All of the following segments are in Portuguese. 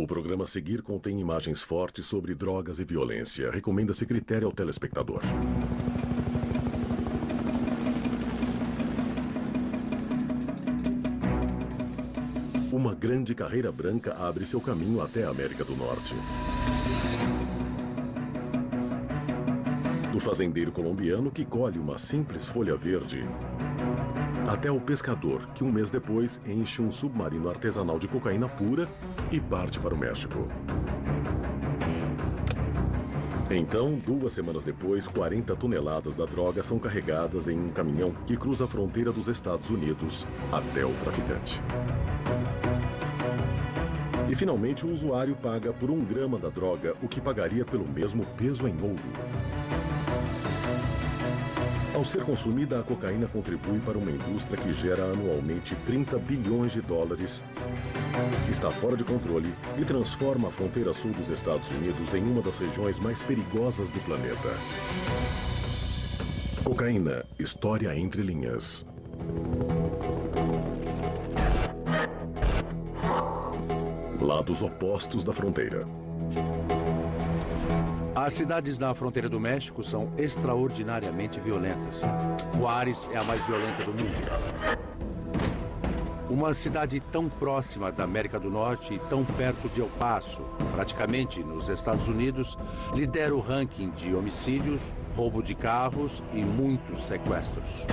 O programa a seguir contém imagens fortes sobre drogas e violência. Recomenda-se critério ao telespectador. Uma grande carreira branca abre seu caminho até a América do Norte. Do fazendeiro colombiano que colhe uma simples folha verde, até o pescador que um mês depois enche um submarino artesanal de cocaína pura e parte para o México. Então, 2 semanas depois, 40 toneladas da droga são carregadas em um caminhão que cruza a fronteira dos Estados Unidos até o traficante. E finalmente o usuário paga por 1 grama da droga o que pagaria pelo mesmo peso em ouro. Ao ser consumida, a cocaína contribui para uma indústria que gera anualmente 30 bilhões de dólares, está fora de controle e transforma a fronteira sul dos Estados Unidos em uma das regiões mais perigosas do planeta. Cocaína, história entre linhas. Lados opostos da fronteira. As cidades na fronteira do México são extraordinariamente violentas. Juárez é a mais violenta do mundo. Uma cidade tão próxima da América do Norte e tão perto de El Paso, praticamente nos Estados Unidos, lidera o ranking de homicídios, roubo de carros e muitos sequestros.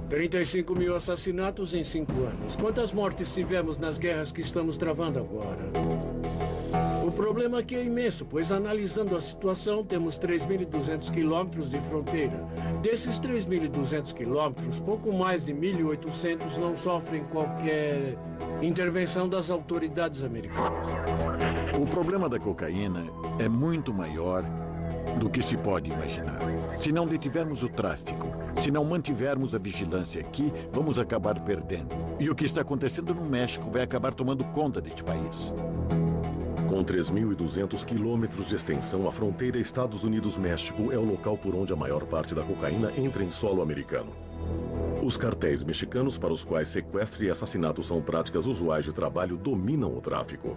35 mil assassinatos em 5 anos. Quantas mortes tivemos nas guerras que estamos travando agora? O problema aqui é imenso, pois analisando a situação, temos 3.200 quilômetros de fronteira. Desses 3.200 quilômetros, pouco mais de 1.800 não sofrem qualquer intervenção das autoridades americanas. O problema da cocaína é muito maior do que se pode imaginar. Se não detivermos o tráfico, se não mantivermos a vigilância aqui, vamos acabar perdendo. E o que está acontecendo no México vai acabar tomando conta deste país. Com 3.200 quilômetros de extensão, a fronteira Estados Unidos-México é o local por onde a maior parte da cocaína entra em solo americano. Os cartéis mexicanos, para os quais sequestro e assassinato são práticas usuais de trabalho, dominam o tráfico.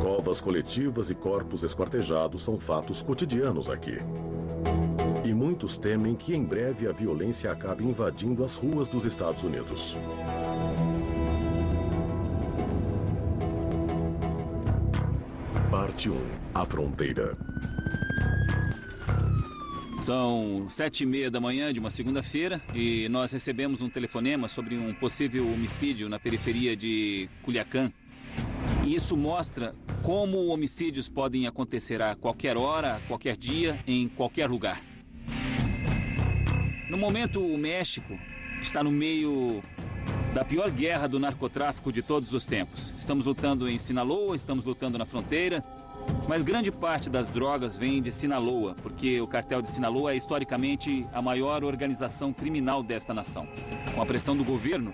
Covas coletivas e corpos esquartejados são fatos cotidianos aqui. E muitos temem que em breve a violência acabe invadindo as ruas dos Estados Unidos. Parte 1. A fronteira. São 7h30 da manhã de uma segunda-feira e nós recebemos um telefonema sobre um possível homicídio na periferia de Culiacán. E isso mostra como homicídios podem acontecer a qualquer hora, a qualquer dia, em qualquer lugar. No momento, o México está no meio da pior guerra do narcotráfico de todos os tempos. Estamos lutando em Sinaloa, estamos lutando na fronteira, mas grande parte das drogas vem de Sinaloa, porque o cartel de Sinaloa é historicamente a maior organização criminal desta nação. Com a pressão do governo,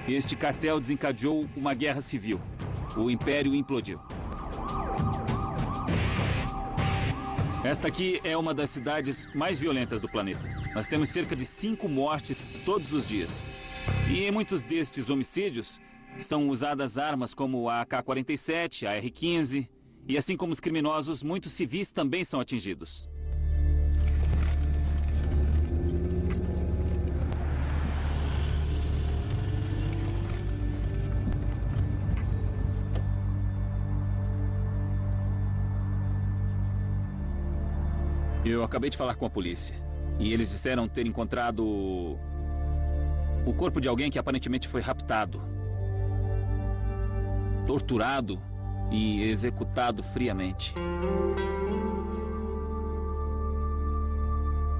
este cartel desencadeou uma guerra civil. O império implodiu. Esta aqui é uma das cidades mais violentas do planeta. Nós temos cerca de 5 mortes todos os dias. E em muitos destes homicídios são usadas armas como a AK-47, a R-15, e assim como os criminosos, muitos civis também são atingidos. Eu acabei de falar com a polícia e eles disseram ter encontrado o corpo de alguém que aparentemente foi raptado, torturado e executado friamente.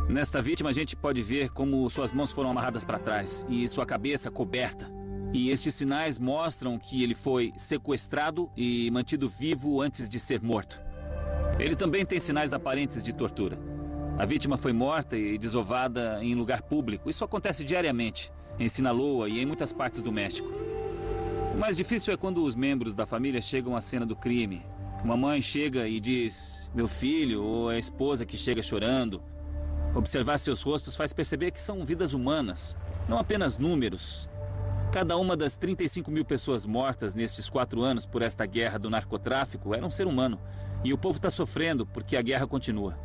Nesta vítima a gente pode ver como suas mãos foram amarradas para trás e sua cabeça coberta. E estes sinais mostram que ele foi sequestrado e mantido vivo antes de ser morto. Ele também tem sinais aparentes de tortura. A vítima foi morta e desovada em lugar público. Isso acontece diariamente, em Sinaloa e em muitas partes do México. O mais difícil é quando os membros da família chegam à cena do crime. Uma mãe chega e diz, meu filho, ou a esposa que chega chorando. Observar seus rostos faz perceber que são vidas humanas, não apenas números. Cada uma das 35 mil pessoas mortas nestes 4 anos por esta guerra do narcotráfico era um ser humano. E o povo está sofrendo porque a guerra continua.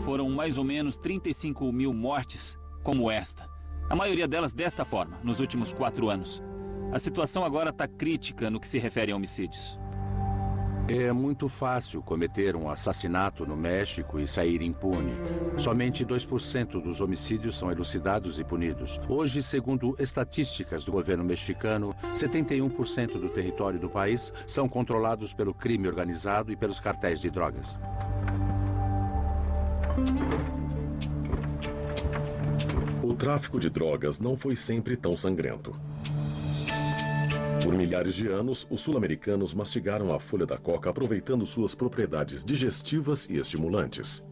Foram mais ou menos 35 mil mortes como esta. A maioria delas desta forma, nos últimos 4 anos. A situação agora está crítica no que se refere a homicídios. É muito fácil cometer um assassinato no México e sair impune. Somente 2% dos homicídios são elucidados e punidos. Hoje, segundo estatísticas do governo mexicano, 71% do território do país são controlados pelo crime organizado e pelos cartéis de drogas. O tráfico de drogas não foi sempre tão sangrento. Por milhares de anos, os sul-americanos mastigaram a folha da coca aproveitando suas propriedades digestivas e estimulantes.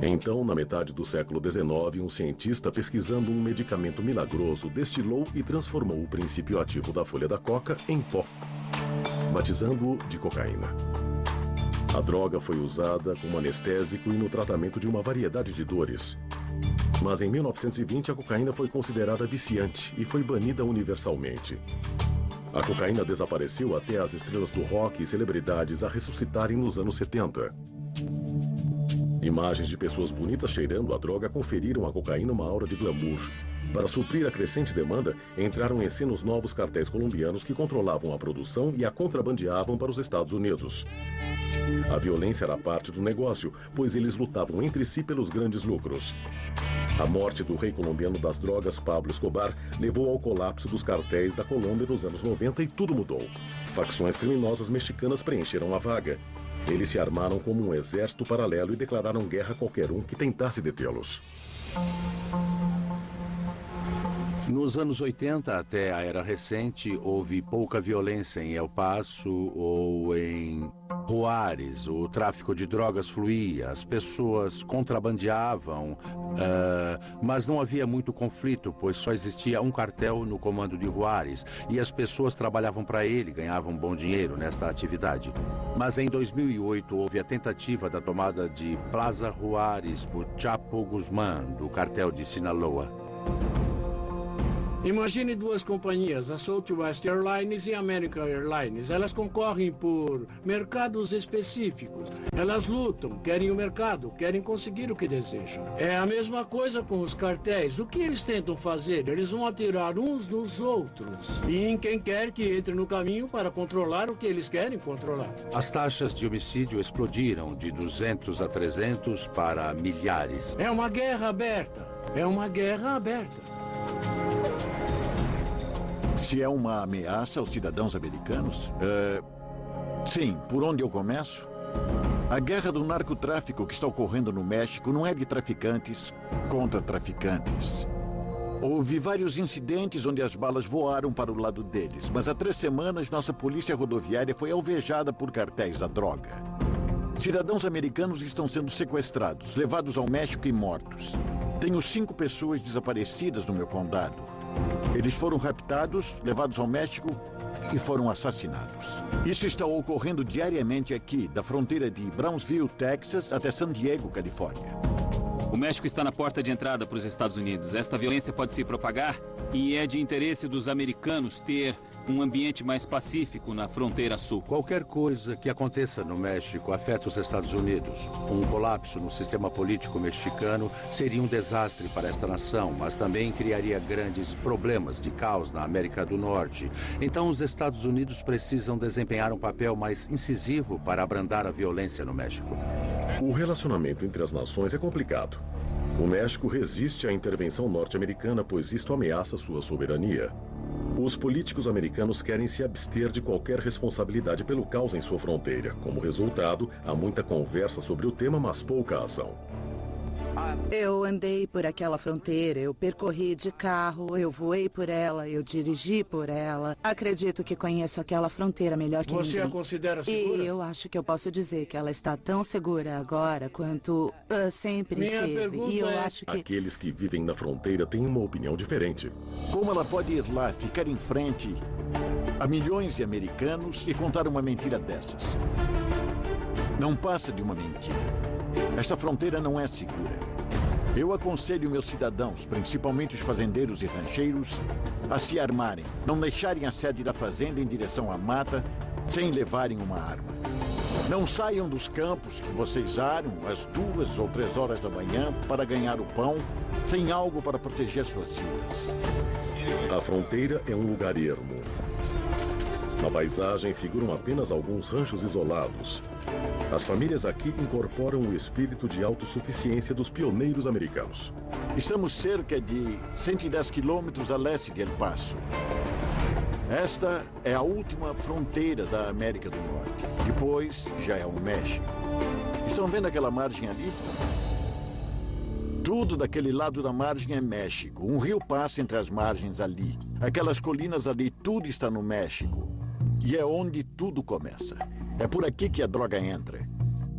Então, na metade do século XIX, um cientista pesquisando um medicamento milagroso destilou e transformou o princípio ativo da folha da coca em pó, batizando-o de cocaína. A droga foi usada como anestésico e no tratamento de uma variedade de dores. Mas em 1920, a cocaína foi considerada viciante e foi banida universalmente. A cocaína desapareceu até as estrelas do rock e celebridades a ressuscitarem nos anos 70. Imagens de pessoas bonitas cheirando a droga conferiram à cocaína uma aura de glamour. Para suprir a crescente demanda, entraram em cena os novos cartéis colombianos que controlavam a produção e a contrabandeavam para os Estados Unidos. A violência era parte do negócio, pois eles lutavam entre si pelos grandes lucros. A morte do rei colombiano das drogas, Pablo Escobar, levou ao colapso dos cartéis da Colômbia nos anos 90 e tudo mudou. Facções criminosas mexicanas preencheram a vaga. Eles se armaram como um exército paralelo e declararam guerra a qualquer um que tentasse detê-los. Nos anos 80 até a era recente, houve pouca violência em El Paso ou em Juárez. O tráfico de drogas fluía, as pessoas contrabandeavam, mas não havia muito conflito, pois só existia um cartel no comando de Juárez e as pessoas trabalhavam para ele, ganhavam bom dinheiro nesta atividade. Mas em 2008 houve a tentativa da tomada de Plaza Juárez por Chapo Guzmán, do cartel de Sinaloa. Imagine duas companhias, a Southwest Airlines e a American Airlines. Elas concorrem por mercados específicos. Elas lutam, querem o mercado, querem conseguir o que desejam. É a mesma coisa com os cartéis. O que eles tentam fazer? Eles vão atirar uns nos outros. E em quem quer que entre no caminho para controlar o que eles querem controlar. As taxas de homicídio explodiram de 200 a 300 para milhares. É uma guerra aberta. É uma guerra aberta. Se é uma ameaça aos cidadãos americanos? Sim, por onde eu começo? A guerra do narcotráfico que está ocorrendo no México não é de traficantes contra traficantes. Houve vários incidentes onde as balas voaram para o lado deles, mas há 3 semanas nossa polícia rodoviária foi alvejada por cartéis da droga. Cidadãos americanos estão sendo sequestrados, levados ao México e mortos. Tenho 5 pessoas desaparecidas no meu condado. Eles foram raptados, levados ao México e foram assassinados. Isso está ocorrendo diariamente aqui, da fronteira de Brownsville, Texas, até San Diego, Califórnia. O México está na porta de entrada para os Estados Unidos. Esta violência pode se propagar e é de interesse dos americanos ter um ambiente mais pacífico na fronteira sul. Qualquer coisa que aconteça no México afeta os Estados Unidos. Um colapso no sistema político mexicano seria um desastre para esta nação, mas também criaria grandes problemas de caos na América do Norte. Então, os Estados Unidos precisam desempenhar um papel mais incisivo para abrandar a violência no México. O relacionamento entre as nações é complicado. O México resiste à intervenção norte-americana, pois isto ameaça sua soberania. Os políticos americanos querem se abster de qualquer responsabilidade pelo caos em sua fronteira. Como resultado, há muita conversa sobre o tema, mas pouca ação. Eu andei por aquela fronteira, eu percorri de carro, eu voei por ela, eu dirigi por ela. Acredito que conheço aquela fronteira melhor que ninguém. Você a considera segura? E eu acho que eu posso dizer que ela está tão segura agora quanto sempre Minha esteve. pergunta E eu é... acho que... Aqueles que vivem na fronteira têm uma opinião diferente. Como ela pode ir lá, ficar em frente a milhões de americanos e contar uma mentira dessas? Não passa de uma mentira. Esta fronteira não é segura. Eu aconselho meus cidadãos, principalmente os fazendeiros e rancheiros, a se armarem, não deixarem a sede da fazenda em direção à mata sem levarem uma arma. Não saiam dos campos que vocês aram às 2 ou 3 horas da manhã para ganhar o pão sem algo para proteger suas vidas. A fronteira é um lugar ermo. Na paisagem figuram apenas alguns ranchos isolados. As famílias aqui incorporam o espírito de autossuficiência dos pioneiros americanos. Estamos cerca de 110 quilômetros a leste de El Paso. Esta é a última fronteira da América do Norte. Depois já é o México. Estão vendo aquela margem ali? Tudo daquele lado da margem é México. Um rio passa entre as margens ali. Aquelas colinas ali, tudo está no México. E é onde tudo começa. É por aqui que a droga entra.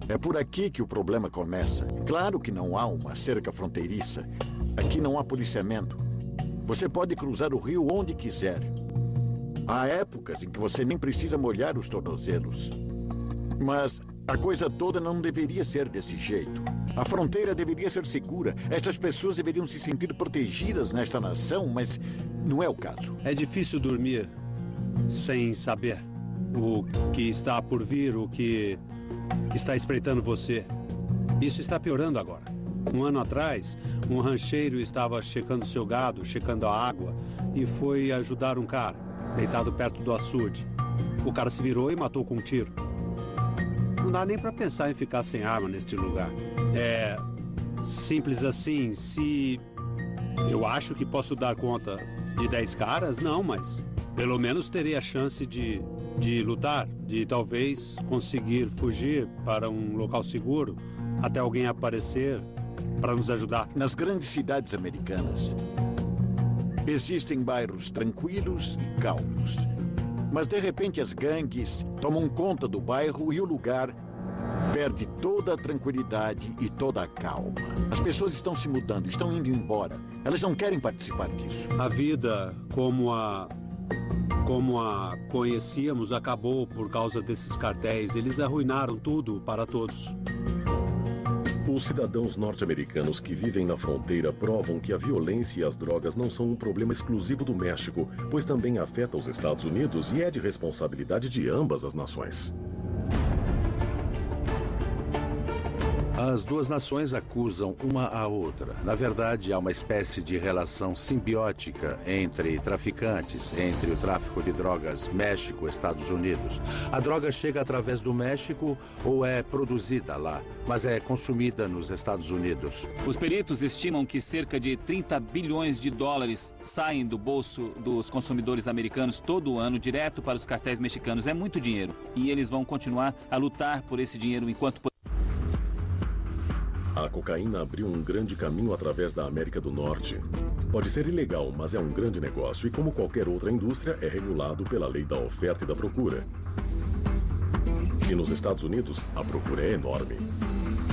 É por aqui que o problema começa. Claro que não há uma cerca fronteiriça. Aqui não há policiamento. Você pode cruzar o rio onde quiser. Há épocas em que você nem precisa molhar os tornozelos. Mas a coisa toda não deveria ser desse jeito. A fronteira deveria ser segura. Estas pessoas deveriam se sentir protegidas nesta nação, mas não é o caso. É difícil dormir sem saber o que está por vir, o que está espreitando você. Isso está piorando agora. Um ano atrás, um rancheiro estava checando seu gado, checando a água, e foi ajudar um cara, deitado perto do açude. O cara se virou e matou com um tiro. Não dá nem para pensar em ficar sem arma neste lugar. É simples assim. Se eu acho que posso dar conta de 10 caras, não, mas pelo menos terei a chance de lutar, de talvez conseguir fugir para um local seguro até alguém aparecer para nos ajudar. Nas grandes cidades americanas, existem bairros tranquilos e calmos. Mas de repente as gangues tomam conta do bairro e o lugar perde toda a tranquilidade e toda a calma. As pessoas estão se mudando, estão indo embora. Elas não querem participar disso. A vida como a conhecíamos acabou por causa desses cartéis. Eles arruinaram tudo para todos. Os cidadãos norte-americanos que vivem na fronteira provam que a violência e as drogas não são um problema exclusivo do México, pois também afeta os Estados Unidos e é de responsabilidade de ambas as nações. As duas nações acusam uma a outra. Na verdade, há uma espécie de relação simbiótica entre traficantes, entre o tráfico de drogas México e Estados Unidos. A droga chega através do México ou é produzida lá, mas é consumida nos Estados Unidos. Os peritos estimam que cerca de 30 bilhões de dólares saem do bolso dos consumidores americanos todo ano direto para os cartéis mexicanos. É muito dinheiro e eles vão continuar a lutar por esse dinheiro enquanto A cocaína abriu um grande caminho através da América do Norte. Pode ser ilegal, mas é um grande negócio e, como qualquer outra indústria, é regulado pela lei da oferta e da procura. E nos Estados Unidos, a procura é enorme.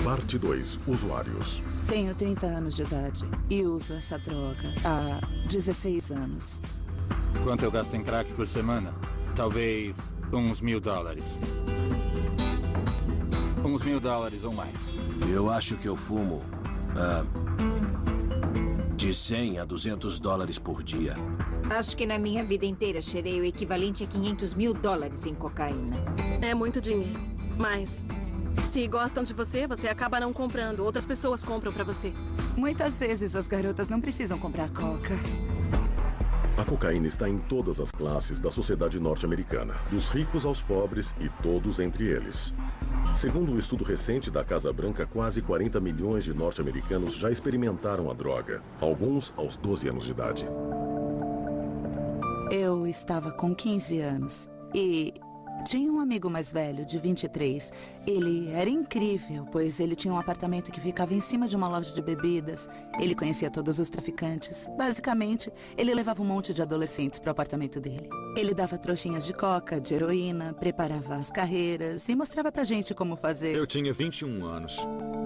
Parte 2. Usuários. Tenho 30 anos de idade e uso essa droga há 16 anos. Quanto eu gasto em crack por semana? Talvez uns $1.000. Uns $1.000 ou mais. Eu acho que eu fumo de 100 a $200 por dia. Acho que na minha vida inteira cheirei o equivalente a $500 mil em cocaína. É muito dinheiro. Mas se gostam de você, você acaba não comprando. Outras pessoas compram pra você. Muitas vezes as garotas não precisam comprar coca. A cocaína está em todas as classes da sociedade norte-americana, dos ricos aos pobres e todos entre eles. Segundo um estudo recente da Casa Branca, quase 40 milhões de norte-americanos já experimentaram a droga, alguns aos 12 anos de idade. Eu estava com 15 anos e tinha um amigo mais velho, de 23. Ele era incrível, pois ele tinha um apartamento que ficava em cima de uma loja de bebidas. Ele conhecia todos os traficantes. Basicamente, ele levava um monte de adolescentes para o apartamento dele. Ele dava trouxinhas de coca, de heroína, preparava as carreiras e mostrava pra gente como fazer. Eu tinha 21 anos,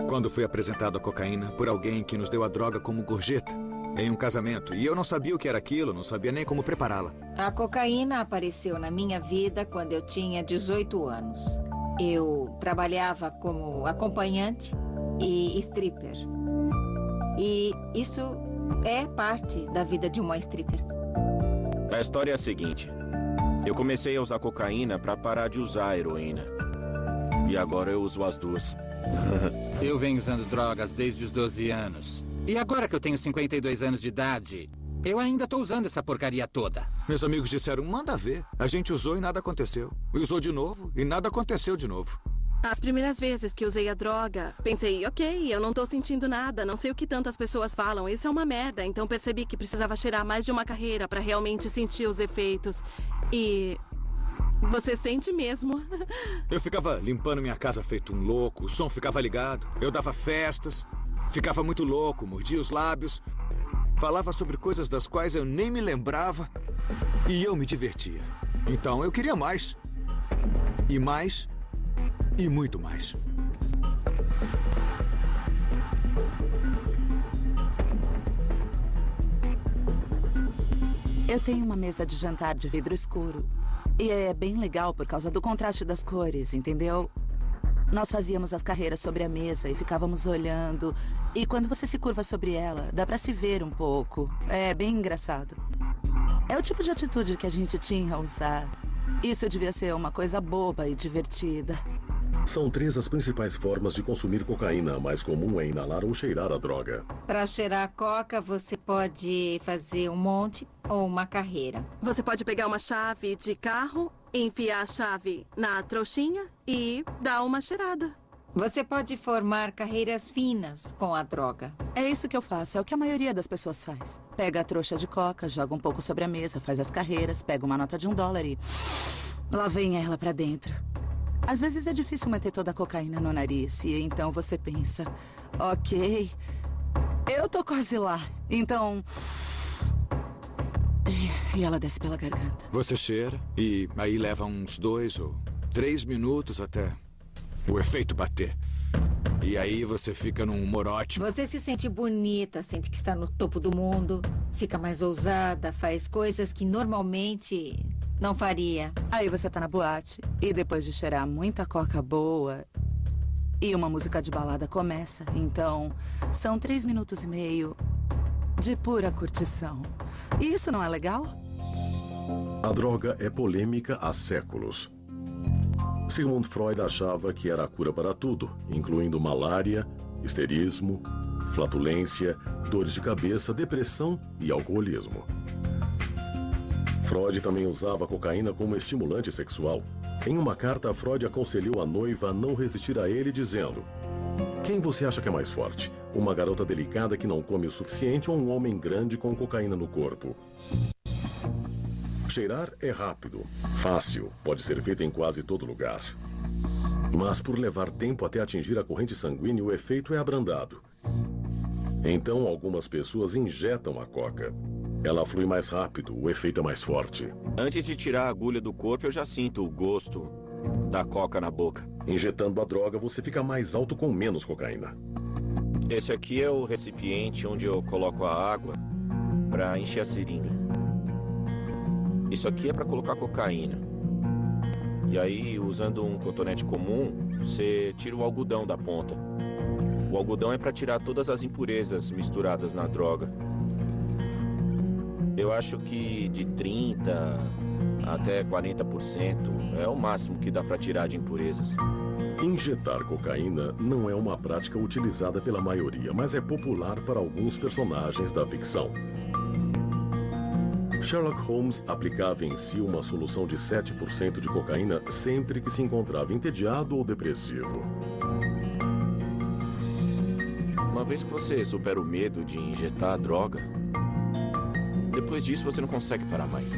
quando fui apresentado a cocaína por alguém que nos deu a droga como gorjeta, em um casamento. E eu não sabia o que era aquilo, não sabia nem como prepará-la. A cocaína apareceu na minha vida quando eu tinha 18 anos. Eu trabalhava como acompanhante e stripper. E isso é parte da vida de uma stripper. A história é a seguinte. Eu comecei a usar cocaína para parar de usar a heroína. E agora eu uso as duas. Eu venho usando drogas desde os 12 anos. E agora que eu tenho 52 anos de idade, eu ainda tô usando essa porcaria toda. Meus amigos disseram, manda ver. A gente usou e nada aconteceu. Usou de novo e nada aconteceu de novo. As primeiras vezes que usei a droga, pensei, ok, eu não tô sentindo nada, não sei o que tantas pessoas falam, isso é uma merda. Então percebi que precisava cheirar mais de uma carreira para realmente sentir os efeitos. E você sente mesmo. Eu ficava limpando minha casa feito um louco, o som ficava ligado, eu dava festas, ficava muito louco, mordia os lábios, falava sobre coisas das quais eu nem me lembrava e eu me divertia. Então eu queria mais. E mais. E muito mais. Eu tenho uma mesa de jantar de vidro escuro. E é bem legal por causa do contraste das cores, entendeu? Nós fazíamos as carreiras sobre a mesa e ficávamos olhando. E quando você se curva sobre ela, dá pra se ver um pouco. É bem engraçado. É o tipo de atitude que a gente tinha a usar. Isso devia ser uma coisa boba e divertida. São 3 as principais formas de consumir cocaína. A mais comum é inalar ou cheirar a droga. Para cheirar a coca, você pode fazer um monte ou uma carreira. Você pode pegar uma chave de carro, enfiar a chave na trouxinha e dar uma cheirada. Você pode formar carreiras finas com a droga. É isso que eu faço, é o que a maioria das pessoas faz. Pega a trouxa de coca, joga um pouco sobre a mesa, faz as carreiras, pega uma nota de $1 e lá vem ela pra dentro. Às vezes é difícil manter toda a cocaína no nariz e então você pensa, ok, eu tô quase lá, então... E ela desce pela garganta. Você cheira e aí leva uns 2 ou 3 minutos até o efeito bater. E aí você fica num humor ótimo. Você se sente bonita, sente que está no topo do mundo, fica mais ousada, faz coisas que normalmente não faria. Aí você tá na boate e depois de cheirar muita coca boa e uma música de balada começa. Então, são 3 minutos e meio de pura curtição. E isso não é legal? A droga é polêmica há séculos. Sigmund Freud achava que era a cura para tudo, incluindo malária, histerismo, flatulência, dores de cabeça, depressão e alcoolismo. Freud também usava a cocaína como estimulante sexual. Em uma carta, Freud aconselhou a noiva a não resistir a ele, dizendo: quem você acha que é mais forte? Uma garota delicada que não come o suficiente ou um homem grande com cocaína no corpo? Cheirar é rápido, fácil, pode ser feito em quase todo lugar. Mas por levar tempo até atingir a corrente sanguínea, o efeito é abrandado. Então, algumas pessoas injetam a coca. Ela flui mais rápido, o efeito é mais forte. Antes de tirar a agulha do corpo, eu já sinto o gosto da coca na boca. Injetando a droga, você fica mais alto com menos cocaína. Esse aqui é o recipiente onde eu coloco a água para encher a seringa. Isso aqui é para colocar cocaína. E aí, usando um cotonete comum, você tira o algodão da ponta. O algodão é para tirar todas as impurezas misturadas na droga. Eu acho que de 30% até 40% é o máximo que dá para tirar de impurezas. Injetar cocaína não é uma prática utilizada pela maioria, mas é popular para alguns personagens da ficção. Sherlock Holmes aplicava em si uma solução de 7% de cocaína sempre que se encontrava entediado ou depressivo. Uma vez que você supera o medo de injetar a droga, depois disso você não consegue parar mais.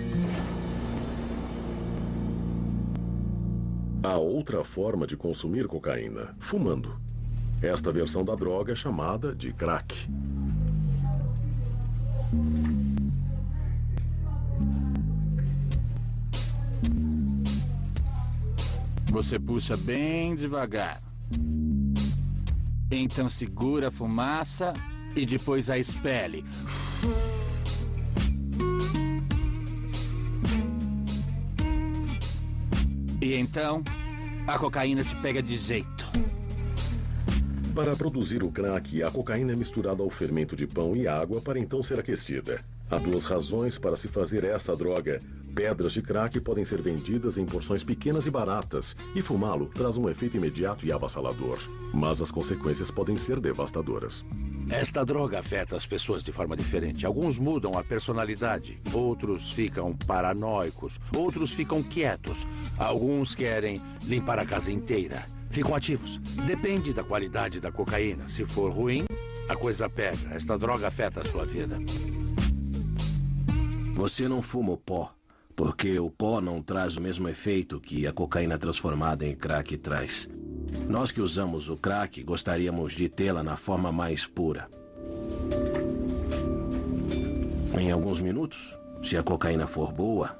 Há outra forma de consumir cocaína, fumando. Esta versão da droga é chamada de crack. Você puxa bem devagar. Então segura a fumaça e depois a expele. E então, a cocaína te pega de jeito. Para produzir o crack, a cocaína é misturada ao fermento de pão e água para então ser aquecida. Há duas razões para se fazer essa droga. Pedras de crack podem ser vendidas em porções pequenas e baratas, e fumá-lo traz um efeito imediato e avassalador. Mas as consequências podem ser devastadoras. Esta droga afeta as pessoas de forma diferente. Alguns mudam a personalidade, outros ficam paranoicos, outros ficam quietos, alguns querem limpar a casa inteira, ficam ativos. Depende da qualidade da cocaína. Se for ruim, a coisa pega. Esta droga afeta a sua vida. Você não fuma o pó, porque o pó não traz o mesmo efeito que a cocaína transformada em crack traz. Nós que usamos o crack gostaríamos de tê-la na forma mais pura. Em alguns minutos, se a cocaína for boa,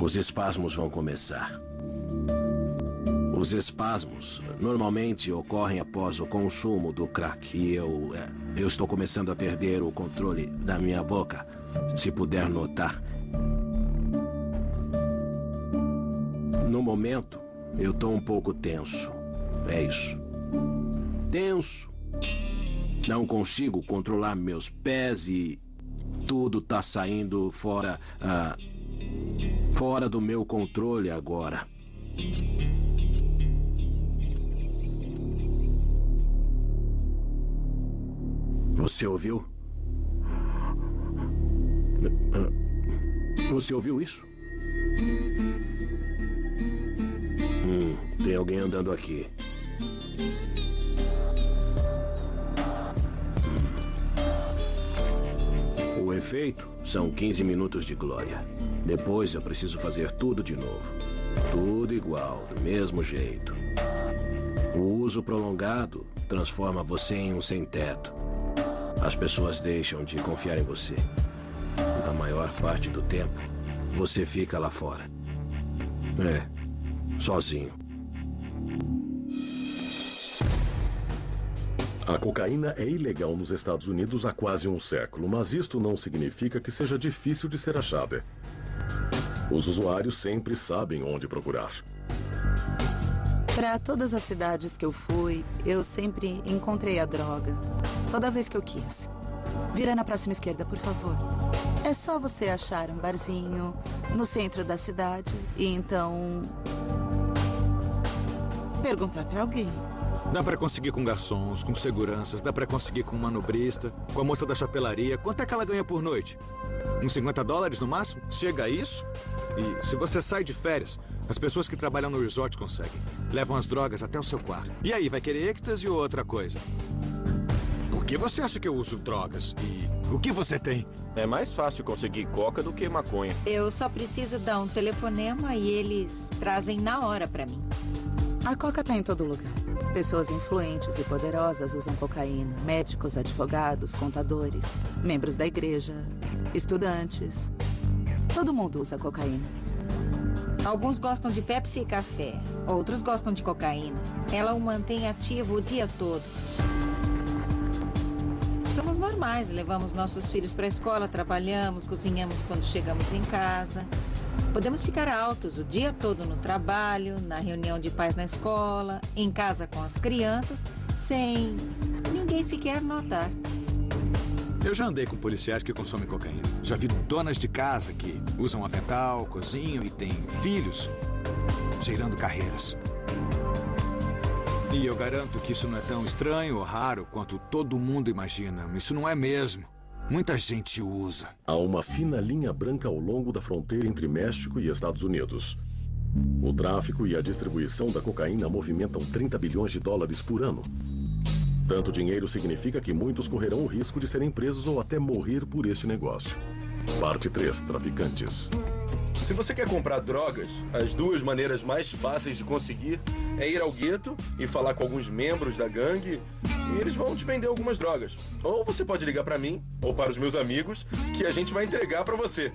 os espasmos vão começar. Os espasmos normalmente ocorrem após o consumo do crack e eu estou começando a perder o controle da minha boca, se puder notar. No momento, eu estou um pouco tenso. É isso. Tenso. Não consigo controlar meus pés e tudo está saindo fora do meu controle agora. Você ouviu? Você ouviu isso? Tem alguém andando aqui. O efeito são 15 minutos de glória. Depois eu preciso fazer tudo de novo. Tudo igual, do mesmo jeito. O uso prolongado transforma você em um sem-teto. As pessoas deixam de confiar em você. Na maior parte do tempo, você fica lá fora. Sozinho. A cocaína é ilegal nos Estados Unidos há quase um século, mas isto não significa que seja difícil de ser achada. Os usuários sempre sabem onde procurar. Para todas as cidades que eu fui, eu sempre encontrei a droga. Toda vez que eu quis. Vira na próxima esquerda, por favor. É só você achar um barzinho no centro da cidade e então perguntar para alguém. Dá pra conseguir com garçons, com seguranças, dá pra conseguir com um manobrista, com a moça da chapelaria. Quanto é que ela ganha por noite? Uns $50 no máximo? Chega a isso? E se você sai de férias, as pessoas que trabalham no resort conseguem. Levam as drogas até o seu quarto. E aí, vai querer êxtase ou outra coisa? Por que você acha que eu uso drogas? E o que você tem? É mais fácil conseguir coca do que maconha. Eu só preciso dar um telefonema e eles trazem na hora pra mim. A coca tá em todo lugar. Pessoas influentes e poderosas usam cocaína. Médicos, advogados, contadores, membros da igreja, estudantes. Todo mundo usa cocaína. Alguns gostam de Pepsi e café. Outros gostam de cocaína. Ela o mantém ativo o dia todo. Somos normais. Levamos nossos filhos para a escola, trabalhamos, cozinhamos quando chegamos em casa. Podemos ficar altos o dia todo no trabalho, na reunião de pais na escola, em casa com as crianças, sem ninguém sequer notar. Eu já andei com policiais que consomem cocaína. Já vi donas de casa que usam avental, cozinham e têm filhos cheirando carreiras. E eu garanto que isso não é tão estranho ou raro quanto todo mundo imagina. Isso não é mesmo. Muita gente usa. Há uma fina linha branca ao longo da fronteira entre México e Estados Unidos. O tráfico e a distribuição da cocaína movimentam $30 bilhões por ano. Tanto dinheiro significa que muitos correrão o risco de serem presos ou até morrer por este negócio. Parte 3. Traficantes. Se você quer comprar drogas, as duas maneiras mais fáceis de conseguir é ir ao gueto e falar com alguns membros da gangue e eles vão te vender algumas drogas. Ou você pode ligar para mim ou para os meus amigos que a gente vai entregar para você.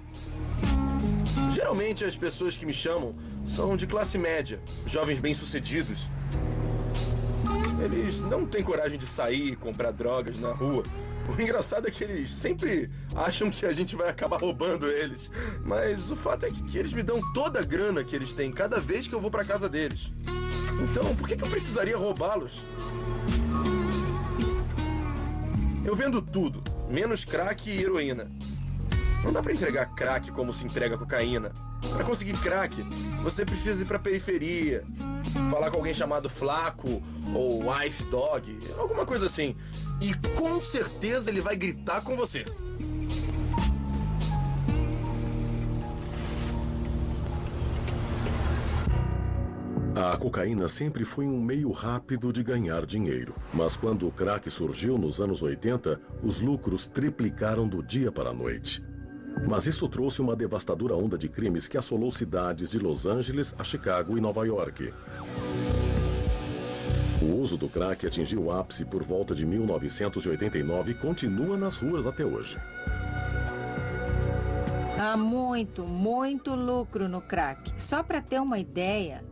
Geralmente as pessoas que me chamam são de classe média, jovens bem-sucedidos. Eles não têm coragem de sair e comprar drogas na rua. O engraçado é que eles sempre acham que a gente vai acabar roubando eles. Mas o fato é que eles me dão toda a grana que eles têm cada vez que eu vou pra casa deles. Então, por que eu precisaria roubá-los? Eu vendo tudo, menos crack e heroína. Não dá pra entregar crack como se entrega cocaína. Pra conseguir crack, você precisa ir pra periferia, falar com alguém chamado Flaco ou Ice Dog, alguma coisa assim. E com certeza ele vai gritar com você. A cocaína sempre foi um meio rápido de ganhar dinheiro. Mas quando o crack surgiu nos anos 80, os lucros triplicaram do dia para a noite. Mas isso trouxe uma devastadora onda de crimes que assolou cidades de Los Angeles a Chicago e Nova York. O uso do crack atingiu o ápice por volta de 1989 e continua nas ruas até hoje. Há muito lucro no crack. Só para ter uma ideia,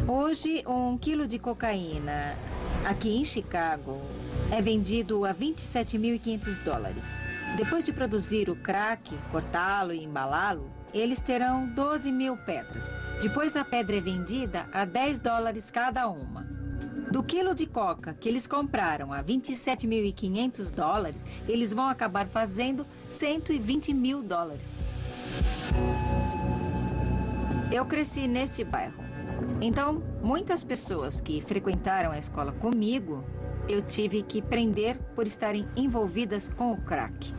hoje 1 quilo de cocaína aqui em Chicago é vendido a $27.500. Depois de produzir o crack, cortá-lo e embalá-lo, eles terão 12 mil pedras. Depois a pedra é vendida a $10 cada uma. Do quilo de coca que eles compraram a $27.500, eles vão acabar fazendo $120 mil. Eu cresci neste bairro. Então, muitas pessoas que frequentaram a escola comigo, eu tive que prender por estarem envolvidas com o crack.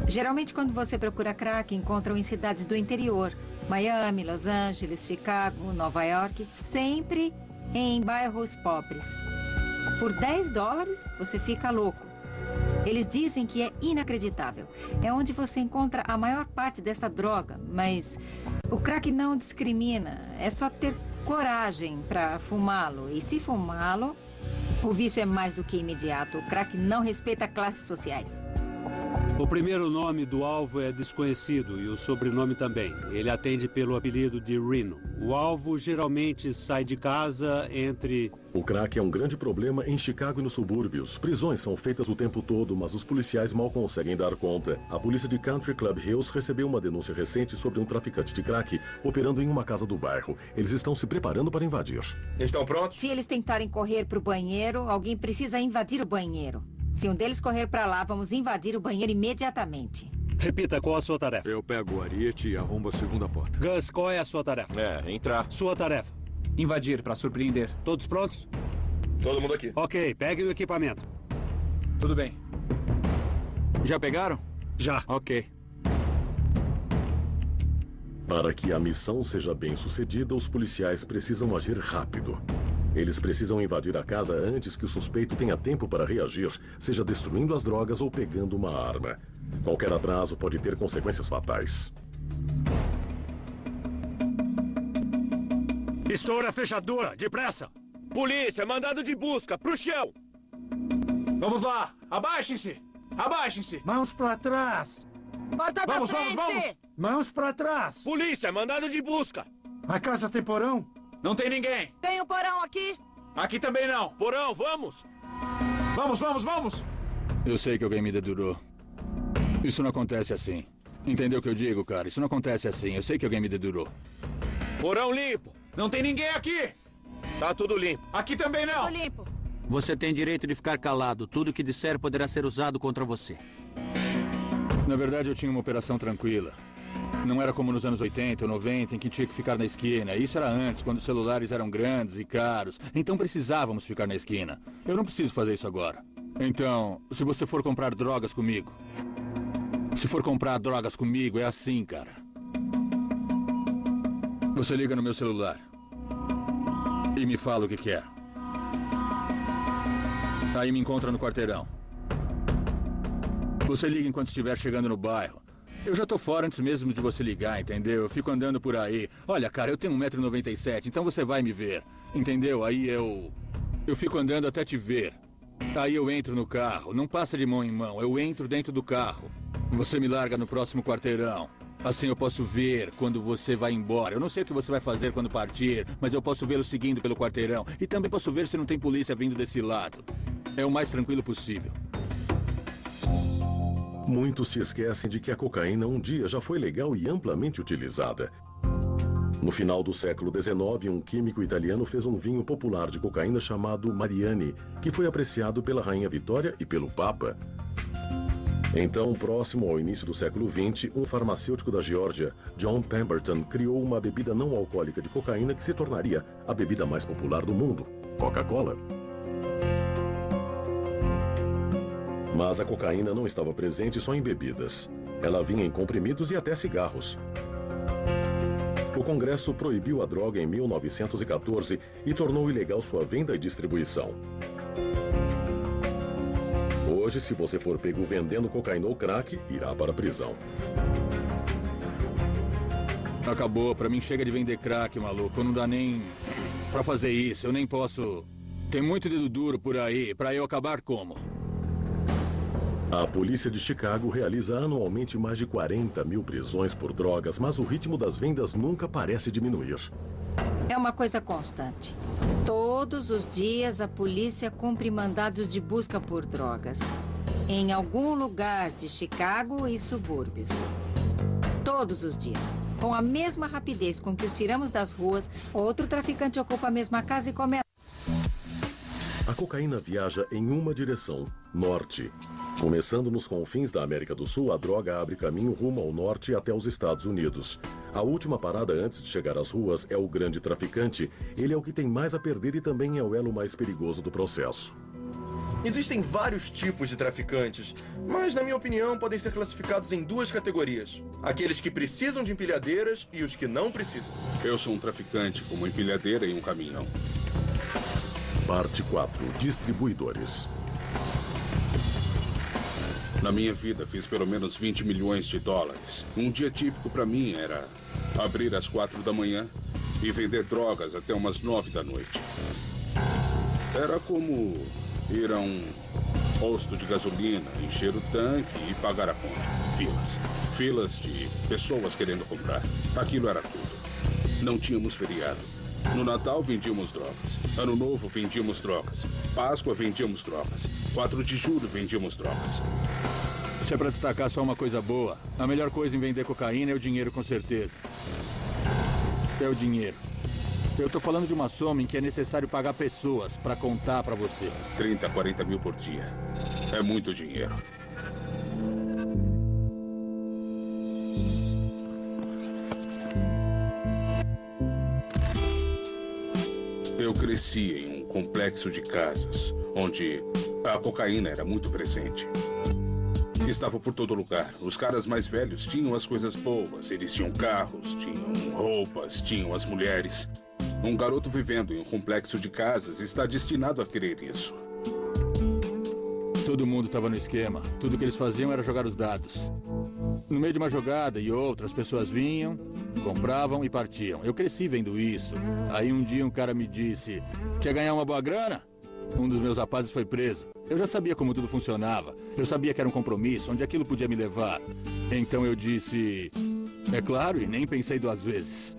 Geralmente, quando você procura crack, encontram em cidades do interior. Miami, Los Angeles, Chicago, Nova York, sempre em bairros pobres. Por $10, você fica louco. Eles dizem que é inacreditável. É onde você encontra a maior parte dessa droga, mas o crack não discrimina. É só ter coragem para fumá-lo. E se fumá-lo, o vício é mais do que imediato. O crack não respeita classes sociais. O primeiro nome do alvo é desconhecido e o sobrenome também. Ele atende pelo apelido de Reno. O alvo geralmente sai de casa entre... O crack é um grande problema em Chicago e nos subúrbios. Prisões são feitas o tempo todo, mas os policiais mal conseguem dar conta. A polícia de Country Club Hills recebeu uma denúncia recente sobre um traficante de crack operando em uma casa do bairro. Eles estão se preparando para invadir. Estão prontos? Se eles tentarem correr para o banheiro, alguém precisa invadir o banheiro. Se um deles correr para lá, vamos invadir o banheiro imediatamente. Repita, qual a sua tarefa? Eu pego o ariete e arrombo a segunda porta. Gus, qual é a sua tarefa? Entrar. Sua tarefa? Invadir, para surpreender. Todos prontos? Todo mundo aqui. Ok, peguem o equipamento. Tudo bem. Já pegaram? Já. Ok. Para que a missão seja bem sucedida, os policiais precisam agir rápido. Eles precisam invadir a casa antes que o suspeito tenha tempo para reagir, seja destruindo as drogas ou pegando uma arma. Qualquer atraso pode ter consequências fatais. Estoura a fechadura, depressa! Polícia, mandado de busca, pro chão! Vamos lá, abaixem-se! Abaixem-se! Mãos pra trás! Porta da frente! Vamos! Mãos pra trás! Polícia, mandado de busca! A casa tem porão? Não tem ninguém! Tem um porão aqui? Aqui também não! Porão, vamos! Vamos! Eu sei que alguém me dedurou. Isso não acontece assim. Entendeu o que eu digo, cara? Isso não acontece assim. Eu sei que alguém me dedurou. Porão limpo! Não tem ninguém aqui! Tá tudo limpo. Aqui também não! Tudo limpo. Você tem direito de ficar calado. Tudo que disser poderá ser usado contra você. Na verdade, eu tinha uma operação tranquila. Não era como nos anos 80 ou 90, em que tinha que ficar na esquina. Isso era antes, quando os celulares eram grandes e caros. Então precisávamos ficar na esquina. Eu não preciso fazer isso agora. Então, se você for comprar drogas comigo... Se for comprar drogas comigo, é assim, cara. Você liga no meu celular. E me fala o que quer. Aí me encontra no quarteirão. Você liga enquanto estiver chegando no bairro. Eu já tô fora antes mesmo de você ligar, entendeu? Eu fico andando por aí. Olha, cara, eu tenho 1,97 m, então você vai me ver. Entendeu? Aí eu fico andando até te ver. Aí eu entro no carro. Não passa de mão em mão. Eu entro dentro do carro. Você me larga no próximo quarteirão. Assim eu posso ver quando você vai embora. Eu não sei o que você vai fazer quando partir, mas eu posso vê-lo seguindo pelo quarteirão. E também posso ver se não tem polícia vindo desse lado. É o mais tranquilo possível. Muitos se esquecem de que a cocaína um dia já foi legal e amplamente utilizada. No final do século XIX, um químico italiano fez um vinho popular de cocaína chamado Mariani, que foi apreciado pela Rainha Vitória e pelo Papa. Então, próximo ao início do século XX, um farmacêutico da Geórgia, John Pemberton, criou uma bebida não alcoólica de cocaína que se tornaria a bebida mais popular do mundo, Coca-Cola. Mas a cocaína não estava presente só em bebidas. Ela vinha em comprimidos e até cigarros. O Congresso proibiu a droga em 1914 e tornou ilegal sua venda e distribuição. Hoje, se você for pego vendendo cocaína ou crack, irá para a prisão. Acabou. Pra mim chega de vender crack, maluco. Não dá nem pra fazer isso. Eu nem posso... Tem muito dedo duro por aí. Pra eu acabar como? A polícia de Chicago realiza anualmente mais de 40 mil prisões por drogas, mas o ritmo das vendas nunca parece diminuir. É uma coisa constante. Todos os dias a polícia cumpre mandados de busca por drogas. Em algum lugar de Chicago e subúrbios. Todos os dias. Com a mesma rapidez com que os tiramos das ruas, outro traficante ocupa a mesma casa e começa... A cocaína viaja em uma direção, norte. Começando nos confins da América do Sul, a droga abre caminho rumo ao norte até os Estados Unidos. A última parada antes de chegar às ruas é o grande traficante. Ele é o que tem mais a perder e também é o elo mais perigoso do processo. Existem vários tipos de traficantes, mas, na minha opinião, podem ser classificados em duas categorias. Aqueles que precisam de empilhadeiras e os que não precisam. Eu sou um traficante com uma empilhadeira e um caminhão. Parte 4. Distribuidores. Na minha vida, fiz pelo menos 20 milhões de dólares. Um dia típico para mim era abrir às 4 da manhã e vender drogas até umas 9 da noite. Era como ir a um posto de gasolina, encher o tanque e pagar a conta. Filas. Filas de pessoas querendo comprar. Aquilo era tudo. Não tínhamos feriado. No Natal vendíamos drogas. Ano Novo vendíamos drogas. Páscoa vendíamos drogas. 4 de julho vendíamos drogas. Se é pra destacar só uma coisa boa, a melhor coisa em vender cocaína é o dinheiro, com certeza. É o dinheiro. Eu tô falando de uma soma em que é necessário pagar pessoas pra contar pra você. 30, 40 mil por dia. É muito dinheiro. Eu cresci em um complexo de casas, onde a cocaína era muito presente. Estava por todo lugar. Os caras mais velhos tinham as coisas boas. Eles tinham carros, tinham roupas, tinham as mulheres. Um garoto vivendo em um complexo de casas está destinado a querer isso. Todo mundo estava no esquema. Tudo que eles faziam era jogar os dados. No meio de uma jogada e outra, as pessoas vinham, compravam e partiam. Eu cresci vendo isso. Aí um dia um cara me disse: quer ganhar uma boa grana? Um dos meus rapazes foi preso. Eu já sabia como tudo funcionava. Eu sabia que era um compromisso, onde aquilo podia me levar. Então eu disse: é claro, e nem pensei 2 vezes.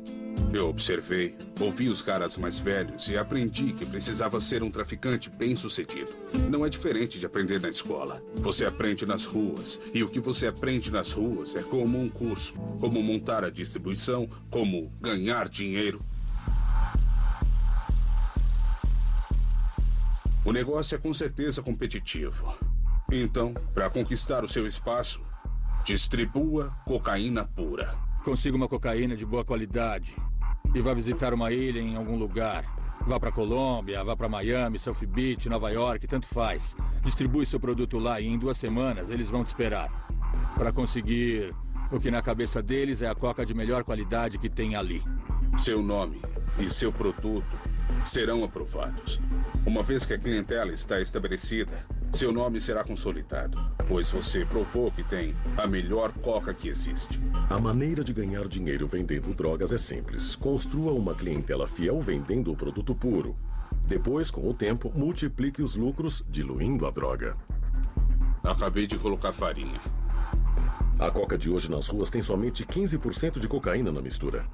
Eu observei, ouvi os caras mais velhos e aprendi que precisava ser um traficante bem-sucedido. Não é diferente de aprender na escola. Você aprende nas ruas, e o que você aprende nas ruas é como um curso. Como montar a distribuição, como ganhar dinheiro. O negócio é com certeza competitivo. Então, para conquistar o seu espaço, distribua cocaína pura. Consiga uma cocaína de boa qualidade e vá visitar uma ilha em algum lugar. Vá para Colômbia, vá para Miami, South Beach, Nova York, tanto faz. Distribui seu produto lá e em 2 semanas eles vão te esperar para conseguir o que na cabeça deles é a coca de melhor qualidade que tem ali. Seu nome e seu produto serão aprovados. Uma vez que a clientela está estabelecida, seu nome será consolidado, pois você provou que tem a melhor coca que existe. A maneira de ganhar dinheiro vendendo drogas é simples. Construa uma clientela fiel vendendo o produto puro. Depois, com o tempo, multiplique os lucros diluindo a droga. Acabei de colocar farinha. A coca de hoje nas ruas tem somente 15% de cocaína na mistura.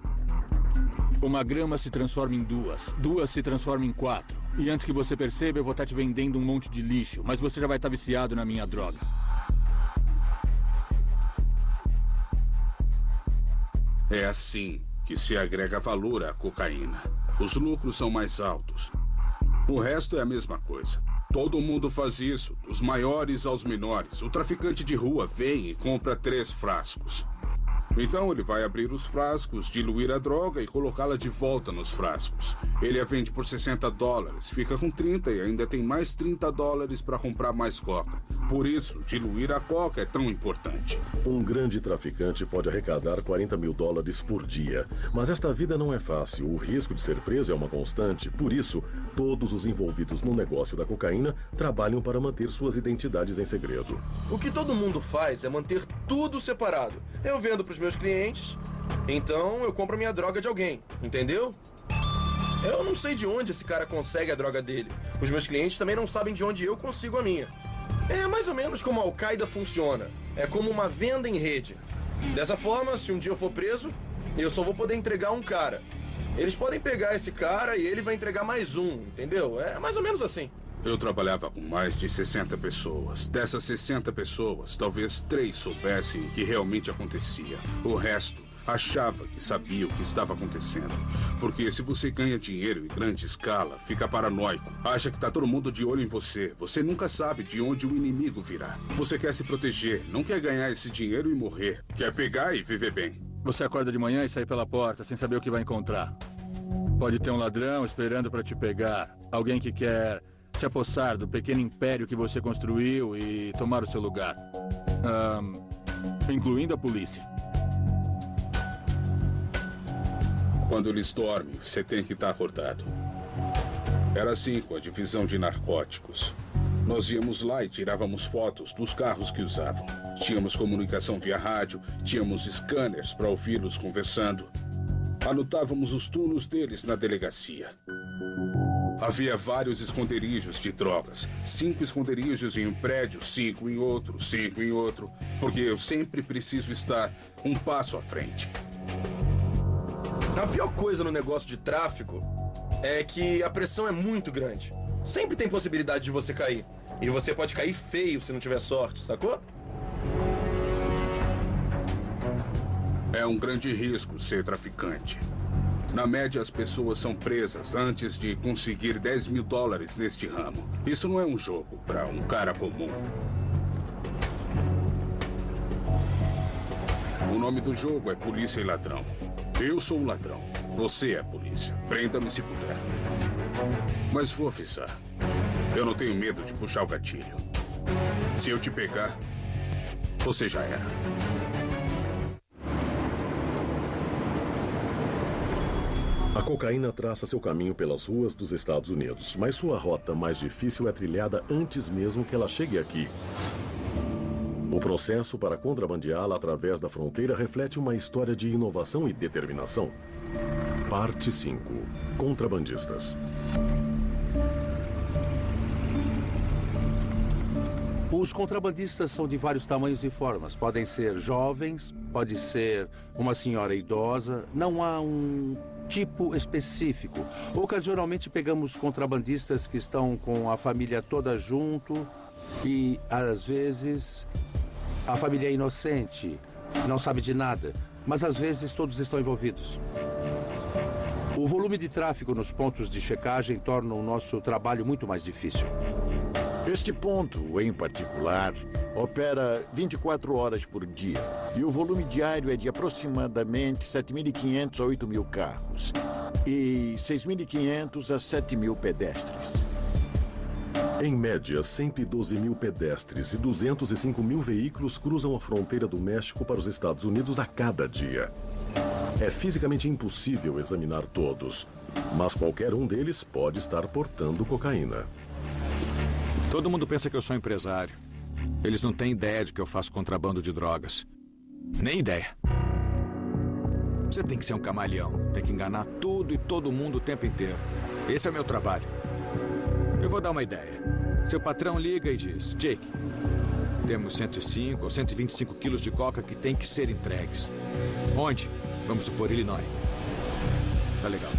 Uma grama se transforma em 2. 2 se transforma em 4. E antes que você perceba, eu vou estar te vendendo um monte de lixo. Mas você já vai estar viciado na minha droga. É assim que se agrega valor à cocaína. Os lucros são mais altos. O resto é a mesma coisa. Todo mundo faz isso, dos maiores aos menores. O traficante de rua vem e compra 3 frascos. Então ele vai abrir os frascos, diluir a droga e colocá-la de volta nos frascos. Ele a vende por $60, fica com 30 e ainda tem mais $30 para comprar mais coca. Por isso, diluir a coca é tão importante. Um grande traficante pode arrecadar $40 mil por dia. Mas esta vida não é fácil. O risco de ser preso é uma constante. Por isso, todos os envolvidos no negócio da cocaína trabalham para manter suas identidades em segredo. O que todo mundo faz é manter tudo separado. Eu vendo para os meus clientes, então eu compro minha droga de alguém, entendeu? Eu não sei de onde esse cara consegue a droga dele. Os meus clientes também não sabem de onde eu consigo a minha. É mais ou menos como a Al-Qaeda funciona. É como uma venda em rede. Dessa forma, se um dia eu for preso, eu só vou poder entregar um cara. Eles podem pegar esse cara e ele vai entregar mais um, entendeu? É mais ou menos assim. Eu trabalhava com mais de 60 pessoas. Dessas 60 pessoas, talvez 3 soubessem o que realmente acontecia. O resto achava que sabia o que estava acontecendo. Porque se você ganha dinheiro em grande escala, fica paranoico. Acha que está todo mundo de olho em você. Você nunca sabe de onde o inimigo virá. Você quer se proteger, não quer ganhar esse dinheiro e morrer. Quer pegar e viver bem. Você acorda de manhã e sai pela porta sem saber o que vai encontrar. Pode ter um ladrão esperando para te pegar. Alguém que quer se apossar do pequeno império que você construiu e tomar o seu lugar. Incluindo a polícia. Quando eles dormem, você tem que estar acordado. Era assim com a divisão de narcóticos. Nós íamos lá e tirávamos fotos dos carros que usavam. Tínhamos comunicação via rádio, tínhamos scanners para ouvi-los conversando. Anotávamos os turnos deles na delegacia. Havia vários esconderijos de drogas. 5 esconderijos em um prédio, 5 em outro, 5 em outro. Porque eu sempre preciso estar um passo à frente. A pior coisa no negócio de tráfico é que a pressão é muito grande. Sempre tem possibilidade de você cair. E você pode cair feio se não tiver sorte, sacou? É um grande risco ser traficante. Na média, as pessoas são presas antes de conseguir $10 mil neste ramo. Isso não é um jogo para um cara comum. O nome do jogo é Polícia e Ladrão. Eu sou o ladrão. Você é a polícia. Prenda-me se puder. Mas vou avisar. Eu não tenho medo de puxar o gatilho. Se eu te pegar, você já era. A cocaína traça seu caminho pelas ruas dos Estados Unidos, mas sua rota mais difícil é trilhada antes mesmo que ela chegue aqui. O processo para contrabandeá-la através da fronteira reflete uma história de inovação e determinação. Parte 5. Contrabandistas. Os contrabandistas são de vários tamanhos e formas. Podem ser jovens, pode ser uma senhora idosa. Não há um tipo específico. Ocasionalmente pegamos contrabandistas que estão com a família toda junto e, às vezes, a família é inocente, não sabe de nada, mas às vezes todos estão envolvidos. O volume de tráfego nos pontos de checagem torna o nosso trabalho muito mais difícil. Este ponto, em particular, opera 24 horas por dia e o volume diário é de aproximadamente 7.500 a 8.000 carros e 6.500 a 7.000 pedestres. Em média, 112 mil pedestres e 205 mil veículos cruzam a fronteira do México para os Estados Unidos a cada dia. É fisicamente impossível examinar todos, mas qualquer um deles pode estar portando cocaína. Todo mundo pensa que eu sou empresário. Eles não têm ideia de que eu faço contrabando de drogas. Nem ideia. Você tem que ser um camaleão. Tem que enganar tudo e todo mundo o tempo inteiro. Esse é o meu trabalho. Eu vou dar uma ideia. Seu patrão liga e diz: Jake, temos 105 ou 125 quilos de coca que tem que ser entregues. Onde? Vamos supor, Illinois. Tá legal.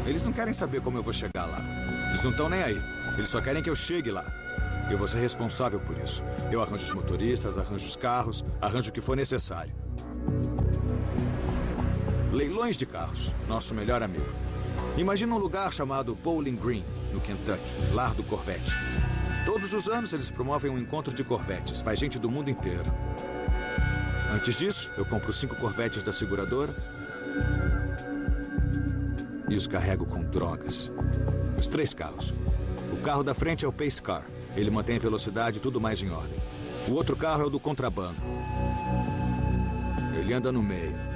Eles não querem saber como eu vou chegar lá. Eles não estão nem aí. Eles só querem que eu chegue lá. Eu vou ser responsável por isso. Eu arranjo os motoristas, arranjo os carros, arranjo o que for necessário. Leilões de carros, nosso melhor amigo. Imagina um lugar chamado Bowling Green, no Kentucky, lar do Corvette. Todos os anos eles promovem um encontro de Corvettes, vai gente do mundo inteiro. Antes disso, eu compro 5 Corvettes da seguradora e os carrego com drogas. Os 3 carros. O carro da frente é o Pace Car. Ele mantém a velocidade e tudo mais em ordem. O outro carro é o do contrabando. Ele anda no meio.